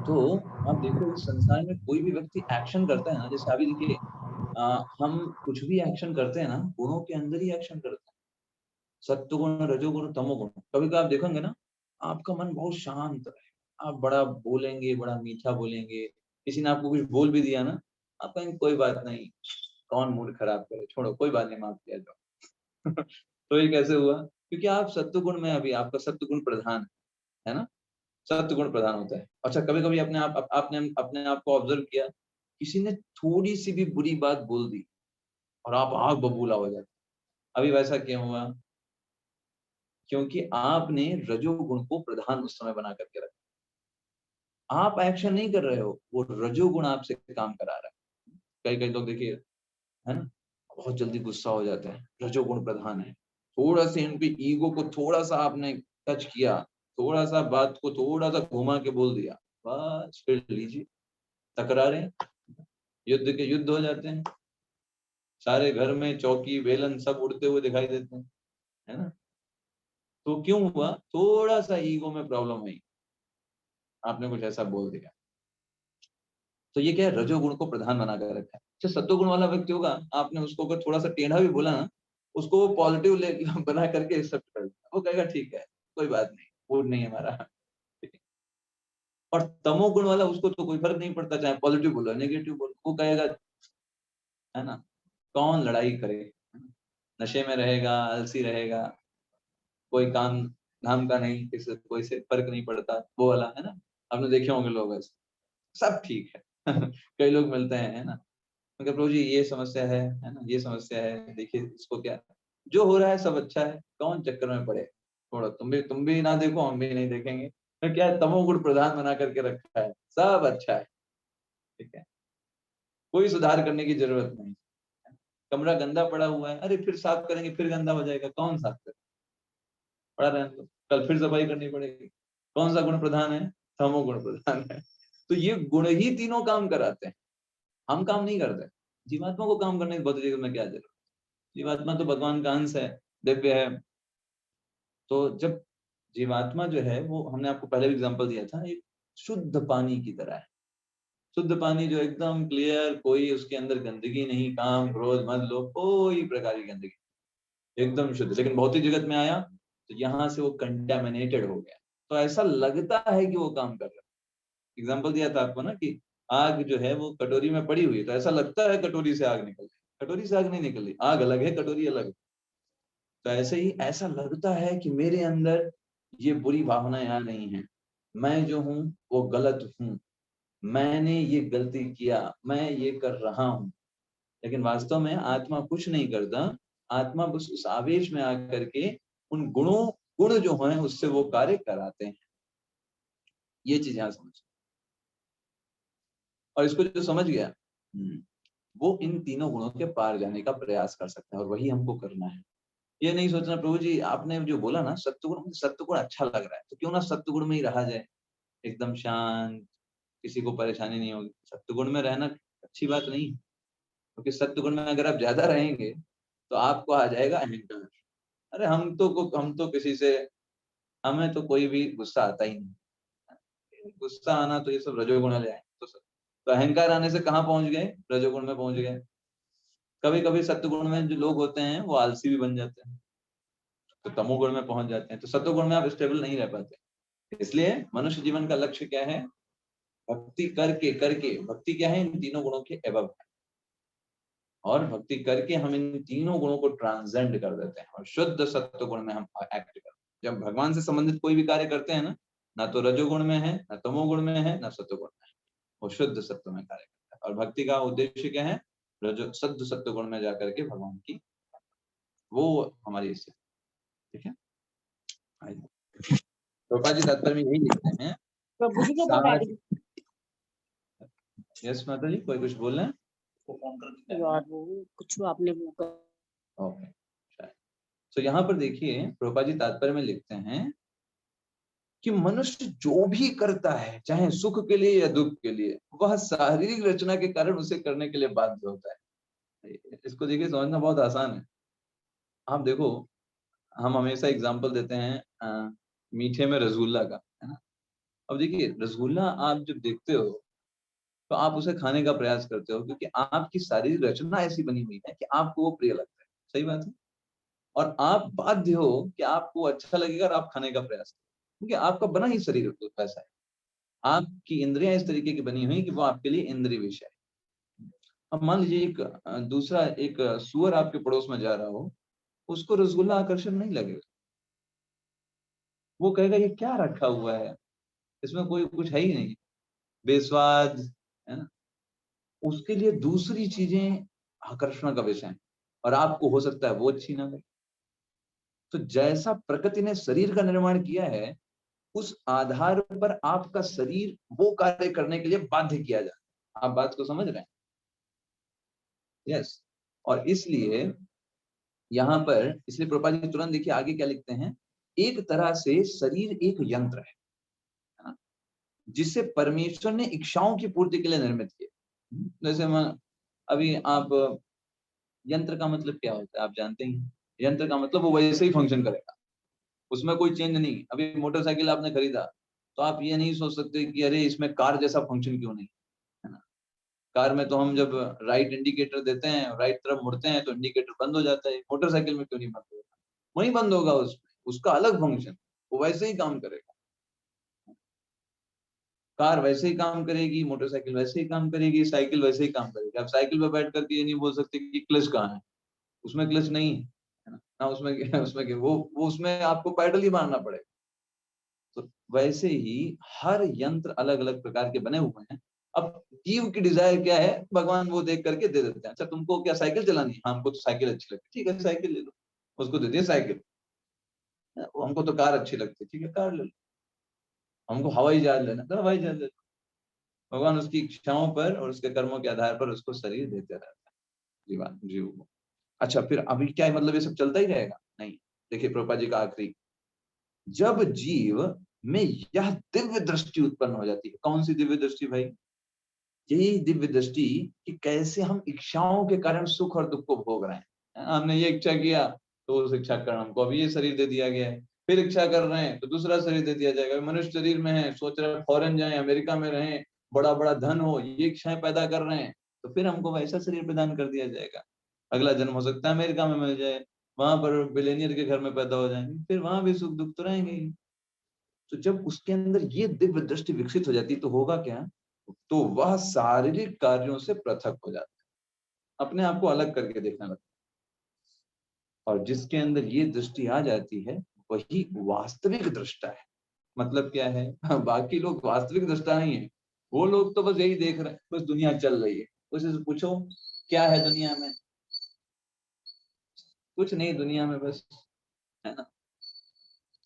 तो आप देखो इस संसार में कोई भी व्यक्ति एक्शन करता है ना, जैसे अभी देखिए हम कुछ भी एक्शन करते हैं ना, गुणों के अंदर ही एक्शन करते हैं। सत्वगुण, रजोगुण, तमोगुण। कभी कभी आप देखोगे ना, आपका मन बहुत शांत है, आप बड़ा बोलेंगे, बड़ा मीठा बोलेंगे, किसी ने आपको कुछ बोल भी दिया ना, आप कहेंगे कोई बात नहीं, कौन मूड खराब करे, छोड़ो कोई बात नहीं, माफ किया जाओ। तो ये कैसे हुआ? क्योंकि आप सत्वगुण में, अभी आपका सत्वगुण प्रधान है ना, सत्वगुण प्रधान होता है। अच्छा, कभी कभी आपने अपने आप को ऑब्जर्व किया, किसी ने थोड़ी सी भी बुरी बात बोल दी और आप आग बबूला हो जाते। अभी वैसा क्यों हुआ? क्योंकि आपने रजोगुण को प्रधान उस समय बना करके रखा। आप एक्शन नहीं कर रहे हो, वो रजोगुण आपसे काम करा रहा है। कई कई लोग देखिए, है ना, बहुत जल्दी गुस्सा हो जाता है, रजोगुण प्रधान है। थोड़ा सा इनके ईगो को थोड़ा सा आपने टच किया, थोड़ा सा बात को थोड़ा सा घुमा के बोल दिया, बस फिर लीजिए तकरारें, युद्ध के युद्ध हो जाते हैं। सारे घर में चौकी बेलन सब उड़ते हुए दिखाई देते हैं, है ना। तो क्यों हुआ? थोड़ा सा ईगो में प्रॉब्लम हुई, आपने कुछ ऐसा बोल दिया। तो ये क्या है? रजोगुण को प्रधान बना कर रखा है। जो सत्वगुण वाला व्यक्ति होगा, आपने उसको अगर थोड़ा सा टेढ़ा भी बोला ना, उसको वो पॉजिटिव बना करके एक्सेप्ट कर लेगा। वो कहेगा ठीक है, कोई बात नहीं, मूड नहीं है हमारा। ठीक है। और तमोगुण वाला, उसको तो कोई फर्क नहीं पड़ता, चाहे पॉजिटिव बोलो नेगेटिव बोलो, वो कहेगा, है ना, कौन लड़ाई करे, नशे में रहेगा, आलसी रहेगा, कोई काम धाम का नहीं, किसी कोई से फर्क नहीं पड़ता, वो वाला, है ना। आपने देखे होंगे लोग ऐसे, सब ठीक है। कई लोग मिलते हैं, है ना, मगर प्रभु जी ये समस्या है ना, ये समस्या है, देखिए इसको क्या, जो हो रहा है सब अच्छा है, कौन चक्कर में पड़े, थोड़ा तुम भी ना देखो, हम भी नहीं देखेंगे। तो क्या तमोगुण प्रधान बना करके रखा है, सब अच्छा है, ठीक है, कोई सुधार करने की जरूरत नहीं। कमरा गंदा पड़ा हुआ है, अरे फिर साफ करेंगे, फिर गंदा हो जाएगा, कौन साफ करे, पड़ा रहने दो, कल फिर सफाई करनी पड़ेगी। कौन सा गुण प्रधान है? तमोगुण प्रधान है। तो ये गुण ही तीनों काम कराते हैं, हम काम नहीं करते। जीवात्मा को काम करने की बदले में क्या जरूरत? जीवात्मा तो भगवान का अंश है, दिव्य है। तो जब जीवात्मा जो है, वो हमने आपको पहले भी एग्जांपल दिया था, एक शुद्ध पानी की तरह है। शुद्ध पानी जो एकदम क्लियर, कोई उसके अंदर गंदगी नहीं, काम क्रोध मत लो, कोई प्रकार की गंदगी, एकदम शुद्ध। लेकिन भौतिक जगत में आया तो यहाँ से वो कंटेमिनेटेड हो गया, तो ऐसा लगता है कि वो काम कर रहा है। एग्जाम्पल दिया था आपको ना कि आग जो है वो कटोरी में पड़ी हुई है, तो ऐसा लगता है कटोरी से आग निकल रही, कटोरी से आग नहीं निकल रही, आग अलग है, कटोरी अलग है। तो ऐसे ही ऐसा लगता है कि मेरे अंदर ये बुरी भावनाएं आ रही हैं, मैं जो हूँ वो गलत हूँ, मैंने ये गलती किया, मैं ये कर रहा हूँ। लेकिन वास्तव में आत्मा कुछ नहीं करता, आत्मा बस उस आवेश में आकर के उन गुण जो हैं उससे वो कार्य कराते हैं। ये चीज यहाँ समझ, और इसको जो समझ गया, वो इन तीनों गुणों के पार जाने का प्रयास कर सकता है, और वही हमको करना है। ये नहीं सोचना प्रभु जी आपने जो बोला ना सत्वगुण, सत्वगुण अच्छा लग रहा है तो क्यों ना सत्वगुण में ही रहा जाए, एकदम शांत, किसी को परेशानी नहीं होगी। सत्वगुण में रहना अच्छी बात नहीं है, क्योंकि सत्वगुण में अगर आप ज्यादा रहेंगे तो आपको आ जाएगा अहंकार। अरे हम तो किसी से, हमें तो कोई भी गुस्सा आता ही नहीं, गुस्सा आना तो ये सब रजोगुण ले आए, तो अहंकार आने से कहाँ पहुंच गए? रजोगुण में पहुंच गए। कभी कभी सत्वगुण में जो लोग होते हैं वो आलसी भी बन जाते हैं, तो तमोगुण में पहुंच जाते हैं, तो सत्वगुण में आप स्टेबल नहीं रह पाते। इसलिए मनुष्य जीवन का लक्ष्य क्या है? भक्ति करके करके, भक्ति क्या है? इन तीनों गुणों के एबव है, और भक्ति करके हम इन तीनों गुणों को ट्रांसेंड कर देते हैं और शुद्ध सत्व गुण में हम एक्ट करते हैं। जब भगवान से संबंधित कोई भी कार्य करते हैं ना तो रजोगुण में है, ना तमोगुण में है, ना सत्वगुण में है, वो शुद्ध सत्व में कार्य करता है। और भक्ति का उद्देश्य क्या है? रजो शुद्ध सत्व गुण में जाकर के भगवान की, वो हमारी स्थिति, ठीक है। प्रभुपाद जी तात्पर्य में यही लिखते हैं। प्रभु जी को बता दी यस माता जी, कोई कुछ बोल रहे हैं? यार, वो कुछ आपने वो ओके, तो यहाँ पर देखिए प्रभुपाद जी तात्पर्य में लिखते हैं कि मनुष्य जो भी करता है, चाहे सुख के लिए या दुख के लिए, वह शारीरिक रचना के कारण उसे करने के लिए बाध्य होता है। इसको देखिए समझना बहुत आसान है। आप देखो, हम हमेशा एग्जांपल देते हैं मीठे में रसगुल्ला का, है ना। अब देखिए रसगुल्ला आप जब देखते हो तो आप उसे खाने का प्रयास करते हो, क्योंकि आपकी शारीरिक रचना ऐसी बनी हुई है कि आपको वो प्रिय लगता है। सही बात है। और आप बाध्य हो कि आपको अच्छा लगेगा और आप खाने का प्रयास करो, क्योंकि आपका बना ही शरीर वैसा है। आपकी इंद्रियां इस तरीके की बनी हुई कि वो आपके लिए इंद्रिय विषय है। अब मान लीजिए एक दूसरा एक सुअर आपके पड़ोस में जा रहा हो, उसको रसगुल्ला आकर्षण नहीं लगेगा। वो कहेगा ये क्या रखा हुआ है, इसमें कोई कुछ है ही नहीं, बेस्वाद, है ना। उसके लिए दूसरी चीजें आकर्षण का विषय है, और आपको हो सकता है वो अच्छी ना लगे। तो जैसा प्रकृति ने शरीर का निर्माण किया है, उस आधार पर आपका शरीर वो कार्य करने के लिए बाध्य किया जाता है। आप बात को समझ रहे हैं? यस। और इसलिए यहाँ पर, इसलिए प्रभुपाद जी तुरंत देखिए आगे क्या लिखते हैं, एक तरह से शरीर एक यंत्र है ना, जिसे परमेश्वर ने इच्छाओं की पूर्ति के लिए निर्मित किया। जैसे अभी आप, यंत्र का मतलब क्या होता है आप जानते ही हैं। यंत्र का मतलब वो वैसे ही फंक्शन करेगा, उसमें कोई चेंज नहीं। अभी मोटरसाइकिल आपने खरीदा तो आप ये नहीं सोच सकते कि अरे इसमें कार जैसा फंक्शन क्यों नहीं, है ना। कार में तो हम जब राइट इंडिकेटर देते हैं, राइट तरफ मुड़ते हैं तो इंडिकेटर बंद हो जाता है। मोटरसाइकिल में क्यों नहीं बंद होगा? वहीं बंद होगा, उसका अलग फंक्शन, वो वैसे ही काम करेगा। कार वैसे ही काम करेगी, मोटरसाइकिल वैसे ही काम करेगी, साइकिल वैसे ही काम करेगी। आप साइकिल पे बैठ करके ये नहीं बोल सकते कि क्लच कहाँ है, उसमें क्लच नहीं है ना उसमें उसमें वो उसमें आपको पैडल ही मारना पड़ेगा। तो वैसे ही हर यंत्र अलग अलग प्रकार के बने हुए हैं। अब जीव की डिजायर क्या है, भगवान वो देख करके दे देते हैं। अच्छा तुमको क्या साइकिल चलानी है? हमको तो साइकिल अच्छी लगती है, ठीक है साइकिल ले लो। उसको दे दिया साइकिल। हमको तो कार अच्छी लगती है, ठीक है कार ले लो। हमको हवाई जहाज लेना तो हवाई जहाज ले लो। भगवान उसकी इच्छाओं पर और उसके कर्मों के आधार पर उसको शरीर देते रहता है जीव को। अच्छा फिर अभी क्या है, मतलब ये सब चलता ही रहेगा? नहीं। देखिए प्रभुपाद जी का आखिरी, जब जीव में यह दिव्य दृष्टि उत्पन्न हो जाती है। कौन सी दिव्य दृष्टि भाई? यही दिव्य दृष्टि कि कैसे हम इच्छाओं के कारण सुख और दुख को भोग रहे हैं। हमने ये इच्छा किया तो उस इच्छा के कारण हमको अभी ये शरीर दे दिया गया है, फिर इच्छा कर रहे हैं तो दूसरा शरीर दे दिया जाएगा। मनुष्य शरीर में है, सोच रहे हैं फॉरेन जाएं, अमेरिका में रहें, बड़ा बड़ा धन हो, ये इच्छाएं पैदा कर रहे हैं, तो फिर हमको वैसा शरीर प्रदान कर दिया जाएगा। अगला जन्म हो सकता है अमेरिका में मिल जाए, वहां पर बिलियनियर के घर में पैदा हो जाएंगे, फिर वहां भी सुख दुख तो रहेंगे ही। तो जब उसके अंदर ये दिव्य दृष्टि विकसित हो जाती तो होगा क्या, तो वह शारीरिक कार्यों से पृथक हो जाता है, अपने आप को अलग करके देखने लगता है। और जिसके अंदर ये दृष्टि आ जाती है वही वास्तविक दृष्टा है। मतलब क्या है बाकी लोग वास्तविक दृष्टा नहीं है, वो लोग तो बस यही देख रहे हैं, बस दुनिया चल रही है। उसे से पूछो क्या है दुनिया में, कुछ नहीं दुनिया में, बस, है ना।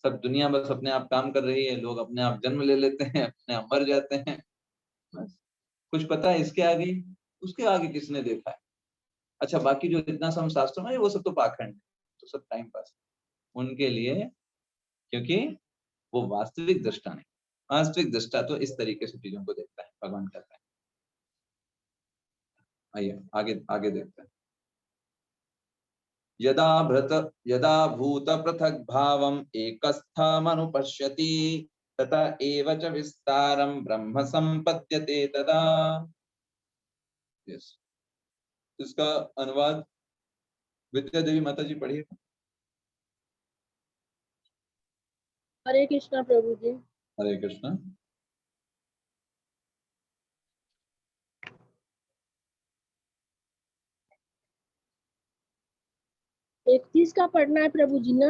सब दुनिया बस अपने आप काम कर रही है, लोग अपने आप जन्म ले लेते हैं, अपने आप मर जाते हैं, बस। कुछ पता है इसके आगे? उसके आगे किसने देखा है? अच्छा बाकी जो इतना सब शास्त्रों में वो सब तो पाखंड है, तो सब टाइम पास उनके लिए, क्योंकि वो वास्तविक दृष्टा नहीं। वास्तविक दृष्टा तो इस तरीके से चीजों को देखता है, भगवान कहता है। आइए आगे आगे देखते हैं। यदा भूत पृथक भावम एकस्थमनुपश्यति तथा एव च विस्तारम ब्रह्म संपद्यते तदा। यस, इसका अनुवाद विद्या देवी माता जी पढ़िए। हरे कृष्णा प्रभु जी। हरे कृष्णा। इकतीस का पढ़ना है प्रभु जी ना?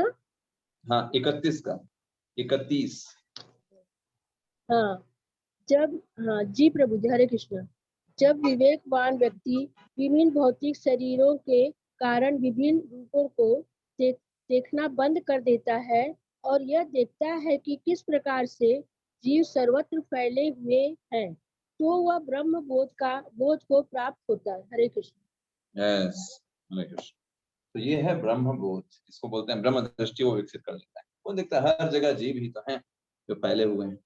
हाँ 31 का, 31। हाँ हाँ जी प्रभु जी, हरे कृष्णा। जब विवेकवान व्यक्ति विभिन्न भौतिक शरीरों के कारण विभिन्न रूपों को देखना बंद कर देता है और यह देखता है कि किस प्रकार से जीव सर्वत्र फैले हुए हैं, तो वह ब्रह्म बोध को प्राप्त होता है। हरे कृष्ण। यस, हरे कृष्ण। तो ये है ब्रह्म बोध, इसको बोलते हैं ब्रह्म दृष्टि, वो विकसित कर लेता है। वो देखता है हर जगह जीव ही तो हैं जो फैले हुए हैं।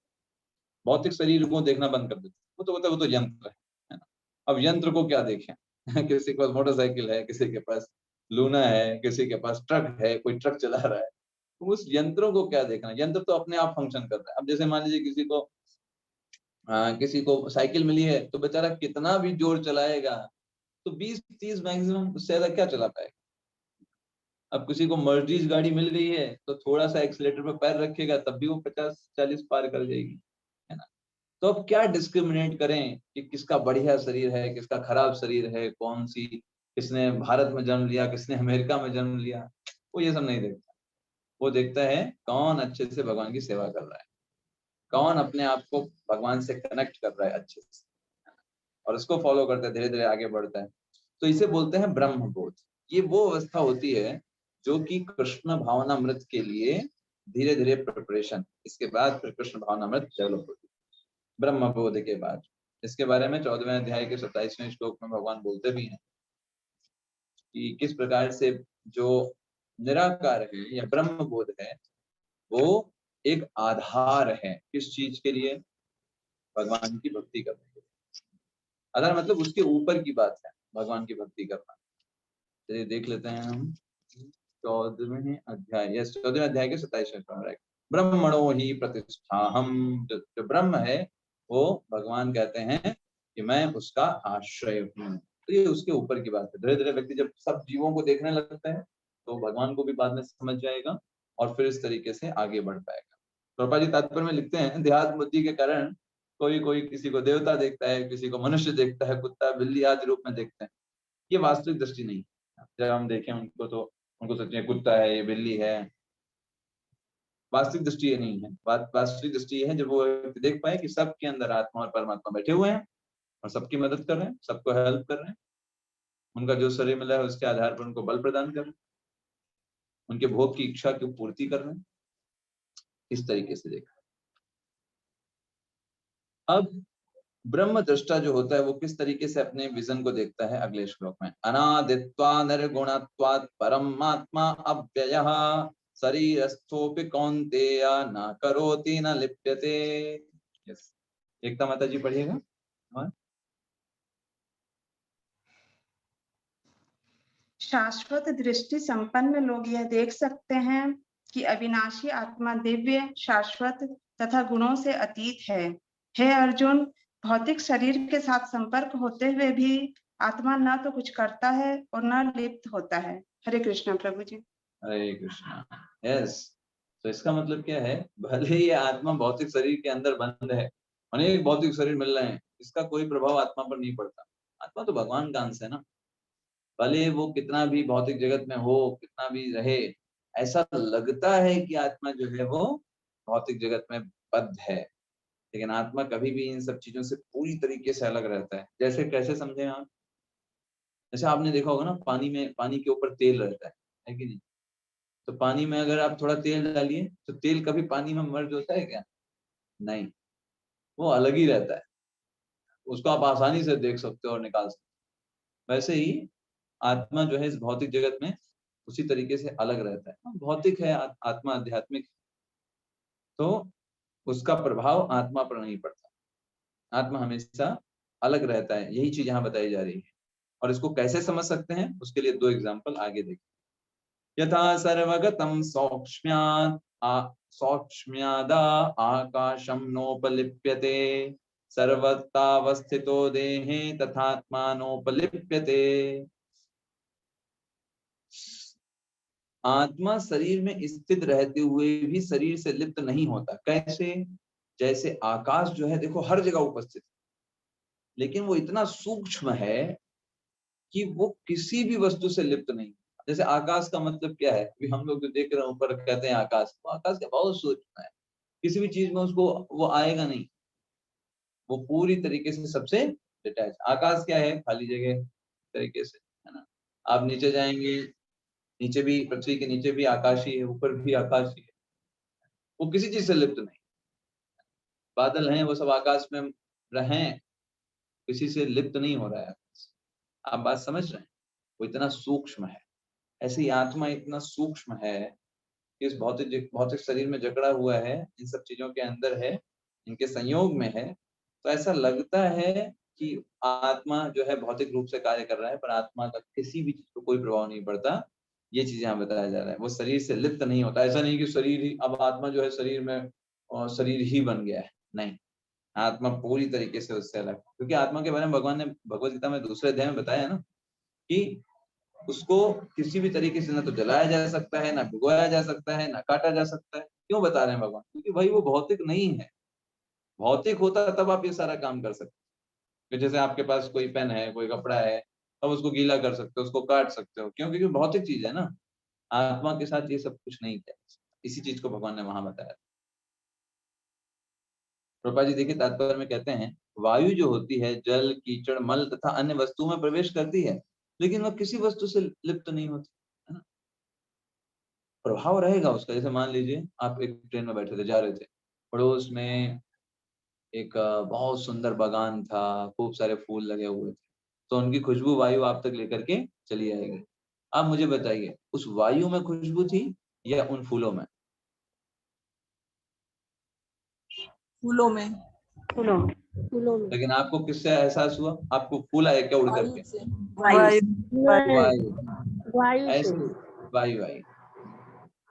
भौतिक शरीर को देखना बंद कर देते हैं, वो तो बोलता है वो तो यंत्र है ना। अब यंत्र को क्या देखें किसी के पास मोटरसाइकिल है, किसी के पास लूना है, किसी के पास ट्रक है, कोई ट्रक चला रहा है, तो उस यंत्रों को क्या देखना। यंत्र तो अपने आप फंक्शन कर रहा है। अब जैसे मान लीजिए किसी को साइकिल मिली है, तो बेचारा कितना भी जोर चलाएगा तो 20-30 मैक्सिमम, उससे ज्यादा क्या चला पाएगा। अब किसी को मर्सिडीज गाड़ी मिल गई है, तो थोड़ा सा एक्सीलेटर पे पैर रखेगा तब भी वो 50-40 पार कर जाएगी, है ना। तो अब क्या डिस्क्रिमिनेट करें कि किसका बढ़िया शरीर है, किसका खराब शरीर है, कौन सी, किसने भारत में जन्म लिया, किसने अमेरिका में जन्म लिया, वो ये सब नहीं देखता। वो देखता है कौन अच्छे से भगवान की सेवा कर रहा है, कौन अपने आप को भगवान से कनेक्ट कर रहा है अच्छे से, और उसको फॉलो करता है, धीरे धीरे आगे बढ़ता है। तो इसे बोलते हैं ब्रह्म बोध। ये वो अवस्था होती है जो कि कृष्ण भावनामृत के लिए धीरे धीरे प्रिपरेशन, इसके बाद फिर कृष्ण भावनामृत डेवलप होती है ब्रह्म बोध के बाद। इसके बारे में 14वें अध्याय के 27वें श्लोक में भगवान बोलते भी हैं कि किस प्रकार से जो निराकार है या ब्रह्म बोध है, वो एक आधार है किस चीज के लिए, भगवान की भक्ति करने के लिए। आधार मतलब उसके ऊपर की बात है भगवान की भक्ति करना। चलिए देख लेते हैं हम 14वें अध्याय, यस 14वें अध्याय के 27वें श्लोक। ब्रह्मणो ही प्रतिष्ठा हम, जो ब्रह्म है वो भगवान कहते हैं कि मैं उसका आश्रय हूँ। तो ये उसके ऊपर की बात है। धीरे धीरे व्यक्ति जब सब जीवों को देखने लगता है तो भगवान को भी बाद में समझ जाएगा और फिर इस तरीके से आगे बढ़ पाएगा। प्रभुपाद जी तात्पर्य में लिखते हैं देहात्म बुद्धि के कारण कोई कोई किसी को देवता देखता है, किसी को मनुष्य देखता है, कुत्ता बिल्ली आदि रूप में देखते हैं। ये वास्तविक दृष्टि नहीं। जब हम देखें उनको तो उनको सोचते हैं कुत्ता है, ये बिल्ली है। वास्तविक दृष्टि ये नहीं है। वास्तविक दृष्टि ये है जब वो देख पाए कि सबके अंदर आत्मा और परमात्मा बैठे हुए हैं और सबकी मदद कर रहे हैं, सबको हेल्प कर रहे हैं। उनका जो शरीर मिला है उसके आधार पर उनको बल प्रदान कर रहे हैं, उनके भोग की इच्छा की पूर्ति कर रहे हैं। इस तरीके से देखा। अब ब्रह्म दृष्टा जो होता है वो किस तरीके से अपने विजन को देखता है, अगले श्लोक में। अनादित्वा निर्गुणत्वात् परमात्मा अव्ययः शरीरस्थोपि कौन्तेय न करोति न लिप्यते। यस, एकता माता जी पढ़िएगा। शाश्वत दृष्टि संपन्न लोग यह देख सकते हैं कि अविनाशी आत्मा दिव्य, शाश्वत तथा गुणों से अतीत है। हे अर्जुन, भौतिक शरीर के साथ संपर्क होते हुए भी आत्मा न तो कुछ करता है और न लिप्त होता है। हरे कृष्ण प्रभु जी। हरे कृष्णा। यस, तो इसका मतलब क्या है, भले ही ये आत्मा भौतिक शरीर के अंदर बंद है, अनेक भौतिक शरीर मिल रहे हैं, इसका कोई प्रभाव आत्मा पर नहीं पड़ता। आत्मा तो भगवान का अंश है ना। भले वो कितना भी भौतिक जगत में हो, कितना भी रहे, ऐसा लगता है कि आत्मा जो है वो भौतिक जगत में बद्ध है, लेकिन आत्मा कभी भी इन सब चीजों से पूरी तरीके से अलग रहता है। जैसे कैसे समझे आप, जैसे आपने देखा होगा ना, पानी में, पानी के ऊपर तेल रहता है कि नहीं। तो पानी में अगर आप थोड़ा तेल डालिए तो तेल कभी पानी में मर्ज होता है क्या? नहीं, वो अलग ही रहता है। उसको आप आसानी से देख सकते हो और निकाल सकते हो। वैसे ही आत्मा जो है इस भौतिक जगत में उसी तरीके से अलग रहता है। भौतिक है, आत्मा आध्यात्मिक, तो उसका प्रभाव आत्मा पर नहीं पड़ता। आत्मा हमेशा अलग रहता है। यही चीज यहाँ बताई जा रही है। और इसको कैसे समझ सकते हैं, उसके लिए 2 एग्जाम्पल आगे देखिए। यथा सर्वगतम सौक्ष्म्यादा आकाशम नोपलिप्यते सर्वत्रावस्थितो देहे तथात्मानोपलिप्यते। आत्मा शरीर में स्थित रहते हुए भी शरीर से लिप्त नहीं होता। कैसे? जैसे आकाश जो है देखो हर जगह उपस्थित है, लेकिन वो इतना सूक्ष्म है कि वो किसी भी वस्तु से लिप्त नहीं। जैसे आकाश का मतलब क्या है, अभी हम लोग जो देख रहे हैं ऊपर कहते हैं आकाश, तो आकाश का बहुत सूक्ष्म है। किसी भी चीज में उसको वो आएगा नहीं, वो पूरी तरीके से सबसे डिटैच। आकाश क्या है? खाली जगह तरीके से, है ना। आप नीचे जाएंगे, नीचे भी, पृथ्वी के नीचे भी आकाश ही है, ऊपर भी आकाश ही है। वो किसी चीज से लिप्त नहीं। बादल हैं वो सब आकाश में रहें, किसी से लिप्त नहीं हो रहा है। आप बात समझ रहे हैं? वो इतना सूक्ष्म है। ऐसे ही आत्मा इतना सूक्ष्म है कि इस भौतिक शरीर में जकड़ा हुआ है, इन सब चीजों के अंदर है, इनके संयोग में है। तो ऐसा लगता है कि आत्मा जो है भौतिक रूप से कार्य कर रहा है, पर आत्मा का किसी भी चीज को कोई प्रभाव नहीं पड़ता। ये चीजें यहाँ बताया जा रहा है। वो शरीर से लिप्त नहीं होता। ऐसा नहीं कि शरीर ही, अब आत्मा जो है शरीर में और शरीर ही बन गया है, नहीं। आत्मा पूरी तरीके से उससे अलग, क्योंकि आत्मा के बारे में भगवान ने भगवत गीता में दूसरे अध्याय में बताया ना कि उसको किसी भी तरीके से ना तो जलाया जा सकता है, ना भिगोया जा सकता है, ना काटा जा सकता है। क्यों बता रहे हैं भगवान? क्योंकि भाई वो भौतिक नहीं है। भौतिक होता तब आप ये सारा काम कर सकते हो। जैसे आपके पास कोई पेन है, कोई कपड़ा है, अब उसको गीला कर सकते हो, उसको काट सकते हो। क्यों? क्योंकि भौतिक चीज है ना। आत्मा के साथ ये सब कुछ नहीं किया। इसी चीज को भगवान ने वहां बताया। प्रभुपाद जी देखिए तात्पर्य में कहते हैं, वायु जो होती है जल, कीचड़, मल तथा अन्य वस्तुओं में प्रवेश करती है, लेकिन वह किसी वस्तु से लिप्त नहीं होती, है ना। प्रभाव रहेगा उसका। जैसे मान लीजिए आप एक ट्रेन में बैठे थे, जा रहे थे, पड़ोस में एक बहुत सुंदर बागान था, खूब सारे फूल लगे हुए थे, तो उनकी खुशबू वायु आप तक लेकर के चली आएगी। आप मुझे बताइए, उस वायु में खुशबू थी या उन फूलों में? फूलों में। फूलों में। लेकिन आपको किससे एहसास हुआ? आपको फूल आए क्या उड़ करके? वायु। वायु से। ऐसे वायु आई।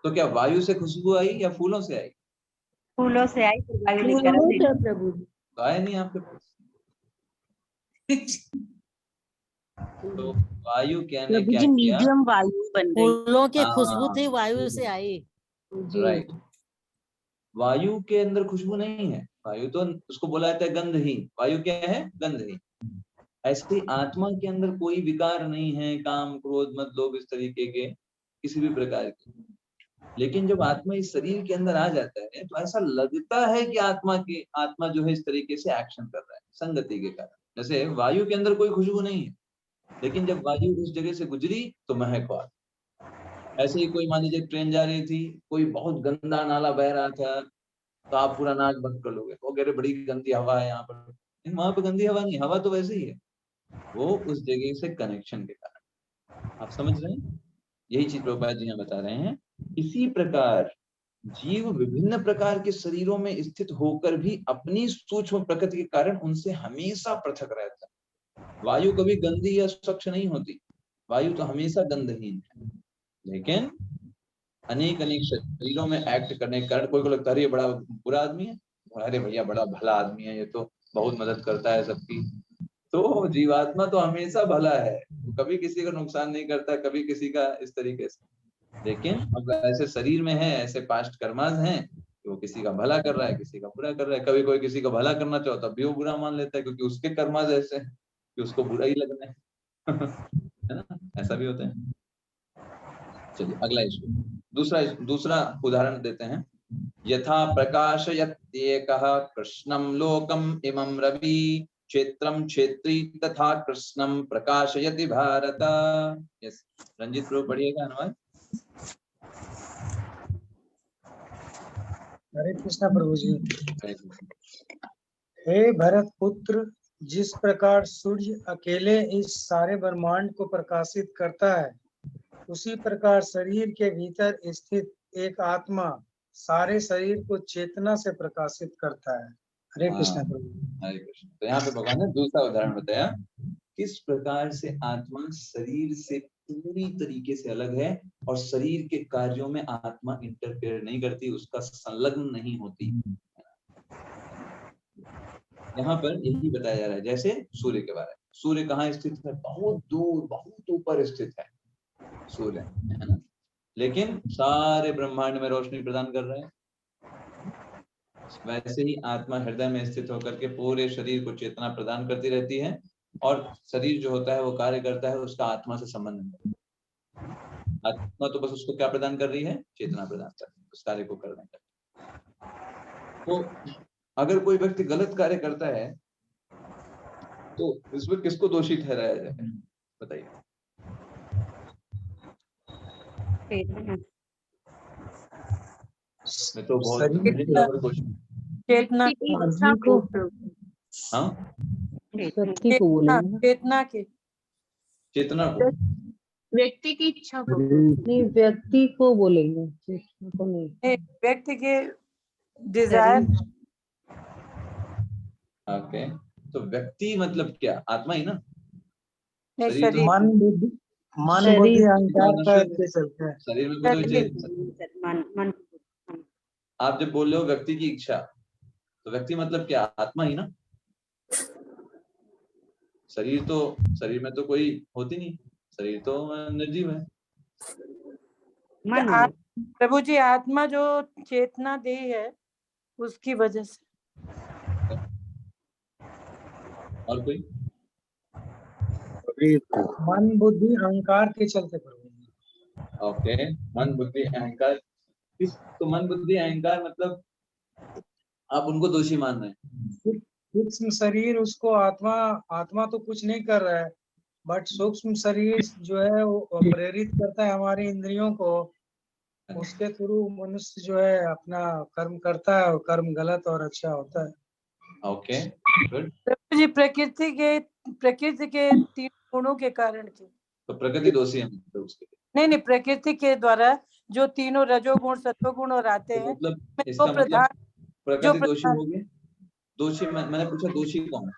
तो क्या वायु से खुशबू आई या फूलों से आई? फूलों से आई, फिर वायु लेकर फूलों आते से हैं। प्रभु। तो आए नहीं आपके पास। तो वायु क्या ने प्रभु क्या जी किया? मीडियम वायु बन गई। फूलों की हाँ, खुशबू थी, वायु से आई। जी। राइट। वायु के अंदर खुशबू नहीं है। वायु तो उसको बोला जाता है गंधहीन। वायु क्या है? गंधहीन। ऐसे ही आत्मा के अंदर कोई विकार नहीं है, काम, क्रोध, मद, लोभ, इस तरीके के किसी भी प्रकार के। लेकिन जब आत्मा इस शरीर के अंदर आ जाता है तो ऐसा लगता है कि आत्मा जो है इस तरीके से एक्शन कर रहा है संगति के कारण। जैसे वायु के अंदर कोई खुशबू नहीं है, लेकिन जब वायु उस जगह से गुजरी तो महक आ। ऐसे ही कोई मान लीजिए ट्रेन जा रही थी, कोई बहुत गंदा नाला बह रहा था, तो आप पूरा नाक बंद कर लोगे, वो कह रहे बड़ी गंदी हवा है यहाँ पर। लेकिन वहां पर गंदी हवा नहीं, हवा तो वैसे ही है, वो उस जगह से कनेक्शन के कारण। आप समझ रहे हैं? यही चीज प्रभुपाद जी यहाँ बता रहे हैं। इसी प्रकार जीव विभिन्न प्रकार के शरीरों में स्थित होकर भी अपनी सूक्ष्म प्रकृति के कारण उनसे हमेशा पृथक रहता है। वायु कभी गंदी या स्वच्छ नहीं होती, वायु तो हमेशा गंधहीन है। लेकिन अनेक अनेक शरीरों में एक्ट करने के कारण कोई को लगता है ये बड़ा बुरा आदमी है, अरे भैया बड़ा भला आदमी है, ये तो बहुत मदद करता है सबकी। तो जीवात्मा तो हमेशा भला है, कभी किसी का नुकसान नहीं करता, कभी किसी का इस तरीके से। लेकिन अब ऐसे शरीर में है, ऐसे पास्ट कर्माज हैं कि वो किसी का भला कर रहा है, किसी का बुरा कर रहा है। कभी कोई किसी का भला करना चाहो तब भी वो बुरा मान लेता है, क्योंकि उसके कर्माज ऐसे हैं कि उसको बुरा ही लगना है। है ना, ऐसा भी होता है। चलिए अगला इशू, दूसरा उदाहरण देते हैं। यथा प्रकाशयत्येकः कृष्णं लोकम् इमं रवि क्षेत्रं क्षेत्री तथा कृष्णं प्रकाशयति भारत। यस, रंजित प्रभु पढ़िएगा अनुवाद। हरे कृष्णा प्रभु जी। हे भरत पुत्र, जिस प्रकार सूर्य अकेले इस सारे ब्रह्मांड को प्रकाशित करता है, उसी प्रकार शरीर के भीतर स्थित एक आत्मा सारे शरीर को चेतना से प्रकाशित करता है। हरे कृष्णा प्रभु। हरे कृष्ण। तो यहाँ पे भगवान ने दूसरा उदाहरण बताया, किस प्रकार से आत्मा शरीर से पूरी तरीके से अलग है और शरीर के कार्यों में आत्मा इंटरफेयर नहीं करती, उसका संलग्न नहीं होती। यहाँ पर यही बताया जा रहा है। जैसे सूर्य के बारे में, सूर्य कहाँ स्थित है? बहुत दूर, बहुत ऊपर स्थित है सूर्य, है ना। लेकिन सारे ब्रह्मांड में रोशनी प्रदान कर रहा है। वैसे ही आत्मा हृदय में स्थित होकर के पूरे शरीर को चेतना प्रदान करती रहती है, और शरीर जो होता है वो कार्य करता है, उसका आत्मा से संबंध नहीं। आत्मा तो बस उसको क्या प्रदान कर रही है? चेतना प्रदान कर रही है उस कार्य को करने का। तो अगर कोई व्यक्ति गलत कार्य करता है तो इसमें किसको दोषी ठहराया जाए? बताइए। मैं तो बहुत शरीर क्वेश्चन। चेतना इच्छा को हाँ, व्यक्ति को बोलेंगे, चेतना के चेतना को। व्यक्ति की इच्छा को शरीर नहीं, व्यक्ति को बोलेंगे, चेतना को नहीं। व्यक्ति के डिजायर ओके, तो व्यक्ति मतलब क्या? आत्मा ही ना? नहीं, शरीर तो शरीर मन बुद्धि शरीर अहंकार का के चलते हैं। शरीर में कोई शरीर। मन मन आप जब बोल रहे हो व्यक्ति की इच्छा, तो व्यक्ति मतलब क्या? आत्मा ही ना? शरीर में तो कोई होती नहीं, शरीर तो निर्जीव है। मन प्रभु जी, आत्मा जो चेतना दी है उसकी वजह से। और कोई? शरीर को मन बुद्धि अहंकार के चलते प्रभु। ओके, मन बुद्धि अहंकार। तो मन बुद्धि अहंकार मतलब आप उनको दोषी मान रहे हैं? सूक्ष्म शरीर उसको आत्मा तो कुछ नहीं कर रहा है, बट सूक्ष्म शरीर जो है वो प्रेरित करता है हमारी इंद्रियों को, उसके थ्रू मनुष्य जो है अपना कर्म करता है, और कर्म गलत और अच्छा होता है। Okay, good. प्रभु जी, प्रकृति के 3 गुणों के कारण के, तो प्रकृति दोषी है मतलब उसके लिए? नहीं, प्रकृति के द्वारा जो तीनों रजोगुण सत्वगुण और आते तो हैं, मतलब जो इसका मतलब प्रधान प्रकृति दोषी हो गई। दोषी मैंने पूछा दोषी कौन है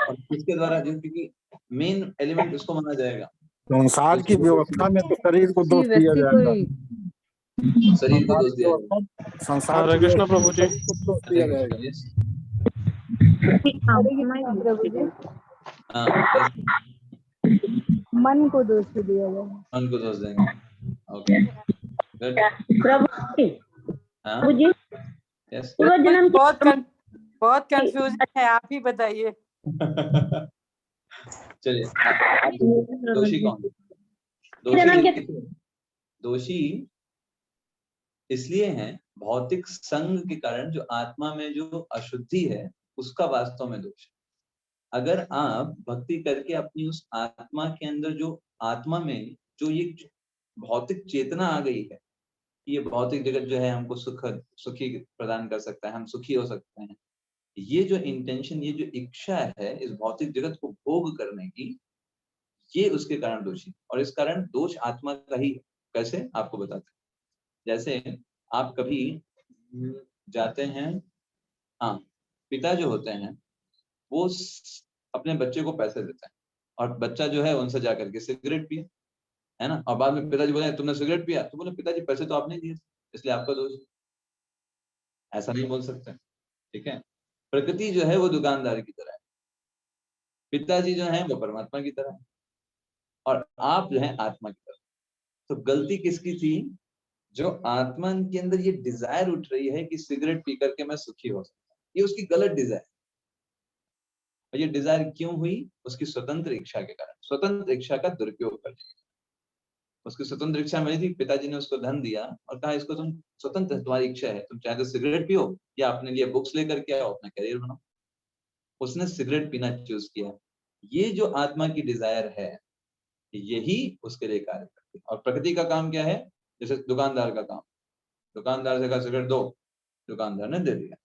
और किसके द्वारा? जो क्योंकि मेन एलिमेंट उसको माना जाएगा। संसार की व्यवस्था में तो शरीर को दोष दिया जाएगा। शरीर को दोष दिया जाएगा। संसार हरे की कृष्ण व्यवस्था प्रभु में जी। शरीर को दोष दिया जाएगा। Yes. प्रभु जी, हाँ, yes. मन को दोष दिया जाए। मन को दोष देंगे। Okay, good. प्रभु जी, हाँ, प्रभु जी, यस। पूर्व जन्म बहुत कंफ्यूजन है, आप ही बताइए। चलिए, आप दोषी कौन? दोषी इसलिए हैं भौतिक संग के कारण, जो आत्मा में जो अशुद्धि है उसका वास्तव में दोष है। अगर आप भक्ति करके अपनी उस आत्मा के अंदर जो आत्मा में जो ये भौतिक चेतना आ गई है, ये भौतिक जगत जो है हमको सुखी प्रदान कर सकता है, हम सुखी हो सकते हैं, ये जो इंटेंशन, ये जो इच्छा है इस भौतिक जगत को भोग करने की, ये उसके कारण दोषी। और इस कारण दोष आत्मा का ही है। कैसे आपको बताते हैं। जैसे आप कभी जाते हैं, हाँ, पिता जो होते हैं वो अपने बच्चे को पैसे देते हैं और बच्चा जो है उनसे जाकर के सिगरेट पिए, है ना, और बाद में पिताजी बोले तुमने सिगरेट पिया, तो बोले पिताजी पैसे तो आपने दिए इसलिए आपका दोष। ऐसा नहीं बोल सकते, ठीक है। प्रकृति जो है वो दुकानदार की तरह है, पिताजी जो है वो परमात्मा की तरह है, और आप जो है आत्मा की तरह। तो गलती किसकी थी? जो आत्मा के अंदर ये डिजायर उठ रही है कि सिगरेट पी करके मैं सुखी हो सकता हूँ, ये उसकी गलत डिजायर। और ये डिजायर क्यों हुई? उसकी स्वतंत्र इच्छा के कारण, स्वतंत्र इच्छा का दुरुपयोग कर। उसकी स्वतंत्र इच्छा मिली थी, पिताजी ने उसको धन दिया और कहा इसको तुम स्वतंत्र, तुम्हारी इच्छा है, तुम चाहे तो सिगरेट पियो या अपने लिए बुक्स लेकर के आओ, अपना करियर बनाओ। उसने सिगरेट पीना चूज किया। ये जो आत्मा की डिजायर है यही उसके लिए कार्य करती है। और प्रकृति का काम क्या है? जैसे दुकानदार का काम, दुकानदार से कहा सिगरेट दो, दुकानदार ने दे दिया।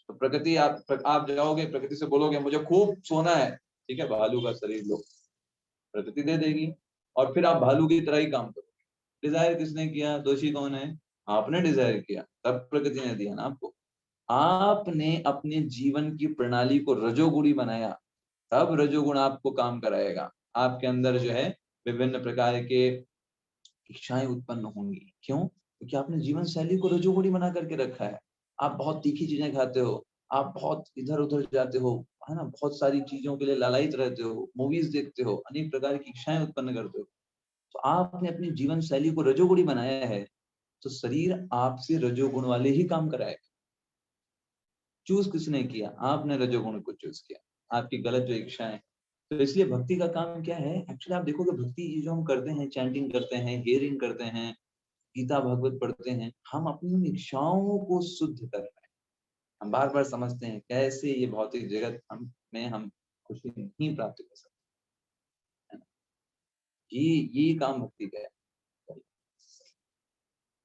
तो प्रकृति, आप जाओगे प्रकृति से बोलोगे मुझे खूब सोना है, ठीक है, भालू का शरीर लो, प्रकृति दे देगी और फिर आप भालू की तरह ही काम करो। डिजायर किसने किया? दोषी कौन है? आपने डिजायर किया, तब प्रकृति ने दिया ना आपको। आपने अपने जीवन की प्रणाली को रजोगुणी बनाया, तब रजोगुण आपको काम कराएगा। आपके अंदर जो है विभिन्न प्रकार के इच्छाएं उत्पन्न होंगी। क्यों? क्योंकि आपने जीवन शैली को रजोगुणी बना करके रखा है। आप बहुत तीखी चीजें खाते हो, आप बहुत इधर उधर जाते हो, है ना, बहुत सारी चीजों के लिए लालायित रहते हो, मूवीज देखते हो, अनेक प्रकार की इच्छाएं उत्पन्न करते हो। तो आपने अपनी जीवन शैली को रजोगुणी बनाया है, तो शरीर आपसे रजोगुण वाले ही काम कराएगा। चूज किसने किया? आपने रजोगुण को चूज किया, आपकी गलत जो इच्छाएं। तो इसलिए भक्ति का काम क्या है? एक्चुअली आप देखोगे भक्ति जो हम करते हैं, चैंटिंग करते हैं, हियरिंग करते हैं, गीता भागवत पढ़ते हैं, हम अपनी इच्छाओं को शुद्ध कर रहे हैं। हम बार बार समझते हैं कैसे ये भौतिक जगत हम खुशी नहीं प्राप्त कर सकते, है ना? ये काम भक्ति का है।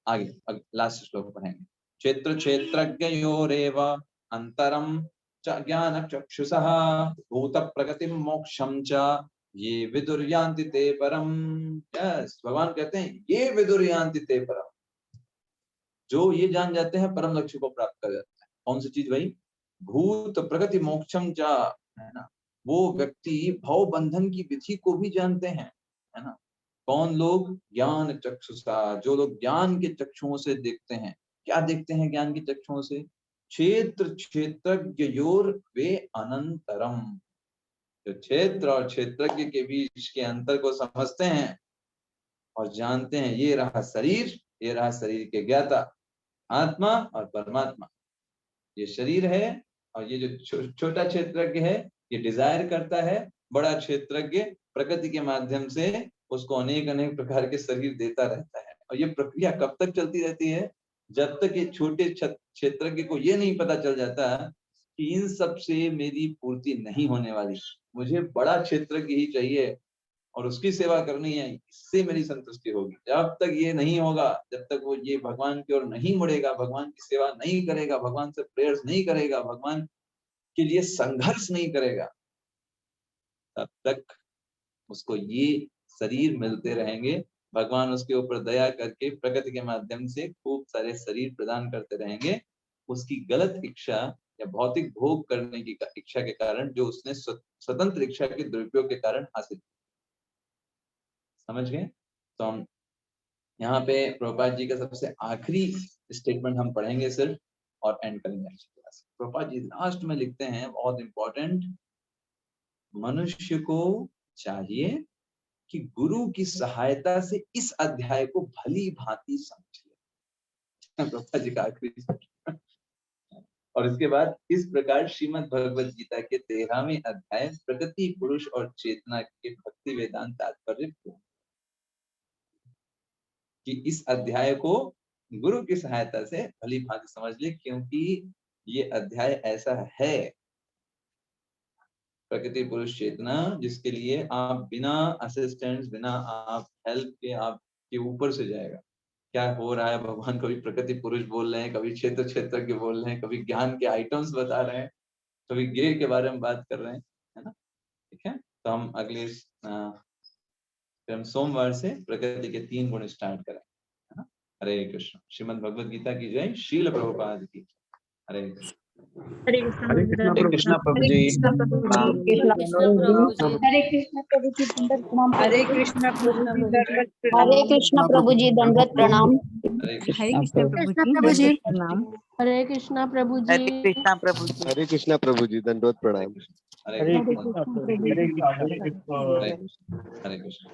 आगे लास्ट श्लोक पढ़ेंगे। क्षेत्र क्षेत्रज्ञयोरेव अंतरम च ज्ञान चक्षुषः भूत प्रगतिम मोक्षम च ये विदुर्यान्ति ते परम। यस, भगवान कहते हैं ये विदुर्यान्ति ते परम, जो ये जान जाते हैं परम लक्ष्य को प्राप्त कर जाते हैं। कौन सी चीज भाई? भूत प्रगति मोक्षम च, है ना, वो व्यक्ति भव बंधन की विधि को भी जानते हैं, है ना। कौन लोग? ज्ञान चक्षुषा, जो लोग ज्ञान के चक्षुओं से देखते हैं। क्या देखते हैं ज्ञान के चक्षुओं से? क्षेत्र क्षेत्रज्ञयोर वे अनंतरम, जो क्षेत्र और क्षेत्रज्ञ के बीच के अंतर को समझते हैं और जानते हैं, ये रहा शरीर, ये रहा शरीर के ज्ञाता, आत्मा और परमात्मा। ये शरीर है और ये जो छोटा क्षेत्रज्ञ है ये डिजायर करता है, बड़ा क्षेत्रज्ञ प्रकृति के माध्यम से उसको अनेक अनेक प्रकार के शरीर देता रहता है। और ये प्रक्रिया कब तक चलती रहती है? जब तक ये छोटे क्षेत्रज्ञ को ये नहीं पता चल जाता कि इन सब से मेरी पूर्ति नहीं होने वाली, मुझे बड़ा क्षेत्रज्ञ ही चाहिए और उसकी सेवा करनी है, इससे मेरी संतुष्टि होगी। जब तक ये नहीं होगा, जब तक वो ये भगवान की ओर नहीं मुड़ेगा, भगवान की सेवा नहीं करेगा, भगवान से प्रेयर्स नहीं करेगा, भगवान के लिए संघर्ष नहीं करेगा, तब तक उसको ये शरीर मिलते रहेंगे। भगवान उसके ऊपर दया करके प्रकृति के माध्यम से खूब सारे शरीर प्रदान करते रहेंगे। उसकी गलत इच्छा या भौतिक भोग करने की इच्छा के कारण, जो उसने स्वतंत्र इच्छा के दुरुपयोग के कारण हासिल। समझ गए? तो हम यहाँ पे प्रभुपाद जी का सबसे आखिरी स्टेटमेंट हम पढ़ेंगे सिर्फ और एंड करेंगे क्लास। प्रभुपाद जी लास्ट में लिखते हैं, बहुत इंपॉर्टेंट, मनुष्य को चाहिए कि गुरु की सहायता से इस अध्याय को भली भांति समझ ले। प्रभुपाद जी का आखिरी और इसके बाद इस प्रकार श्रीमद् भगवद गीता के 13वें अध्याय प्रकृति, पुरुष और चेतना के भक्ति वेदांत तात्पर्य कि इस अध्याय को गुरु की सहायता से भली भांति समझ ले, क्योंकि ये अध्याय ऐसा है, प्रकृति, पुरुष, चेतना, जिसके लिए आप बिना असिस्टेंस, बिना आप हेल्प के आपके ऊपर से जाएगा। क्या हो रहा है, भगवान कभी प्रकृति पुरुष बोल रहे हैं, कभी क्षेत्र क्षेत्रज्ञ बोल रहे हैं, कभी ज्ञान के आइटम्स बता रहे हैं, कभी ज्ञेय के बारे में बात कर रहे हैं, है ना। ठीक है, तो हम अगले सोमवार से प्रकृति के 3 गुण स्टार्ट करें, है ना। हरे कृष्ण। श्रीमद् भगवद गीता की जय। शील प्रभुपाद की। हरे कृष्ण। हरे कृष्ण हरे कृष्णा प्रभु जी। हरे कृष्ण प्रभु जी, दंडवत प्रणाम। हरे कृष्णा प्रभु जी, दंडवत प्रणाम। हरे कृष्ण प्रभु जी, दंडवत प्रणाम। हरे कृष्ण। हरे कृष्ण प्रभु जी, प्रणाम। हरे कृष्णा प्रभु जी। हरे कृष्णा प्रभु जी। हरे कृष्णा प्रभु जी, दंडवत प्रणाम। हरे कृष्ण। हरे कृष्ण। हरे कृष्ण।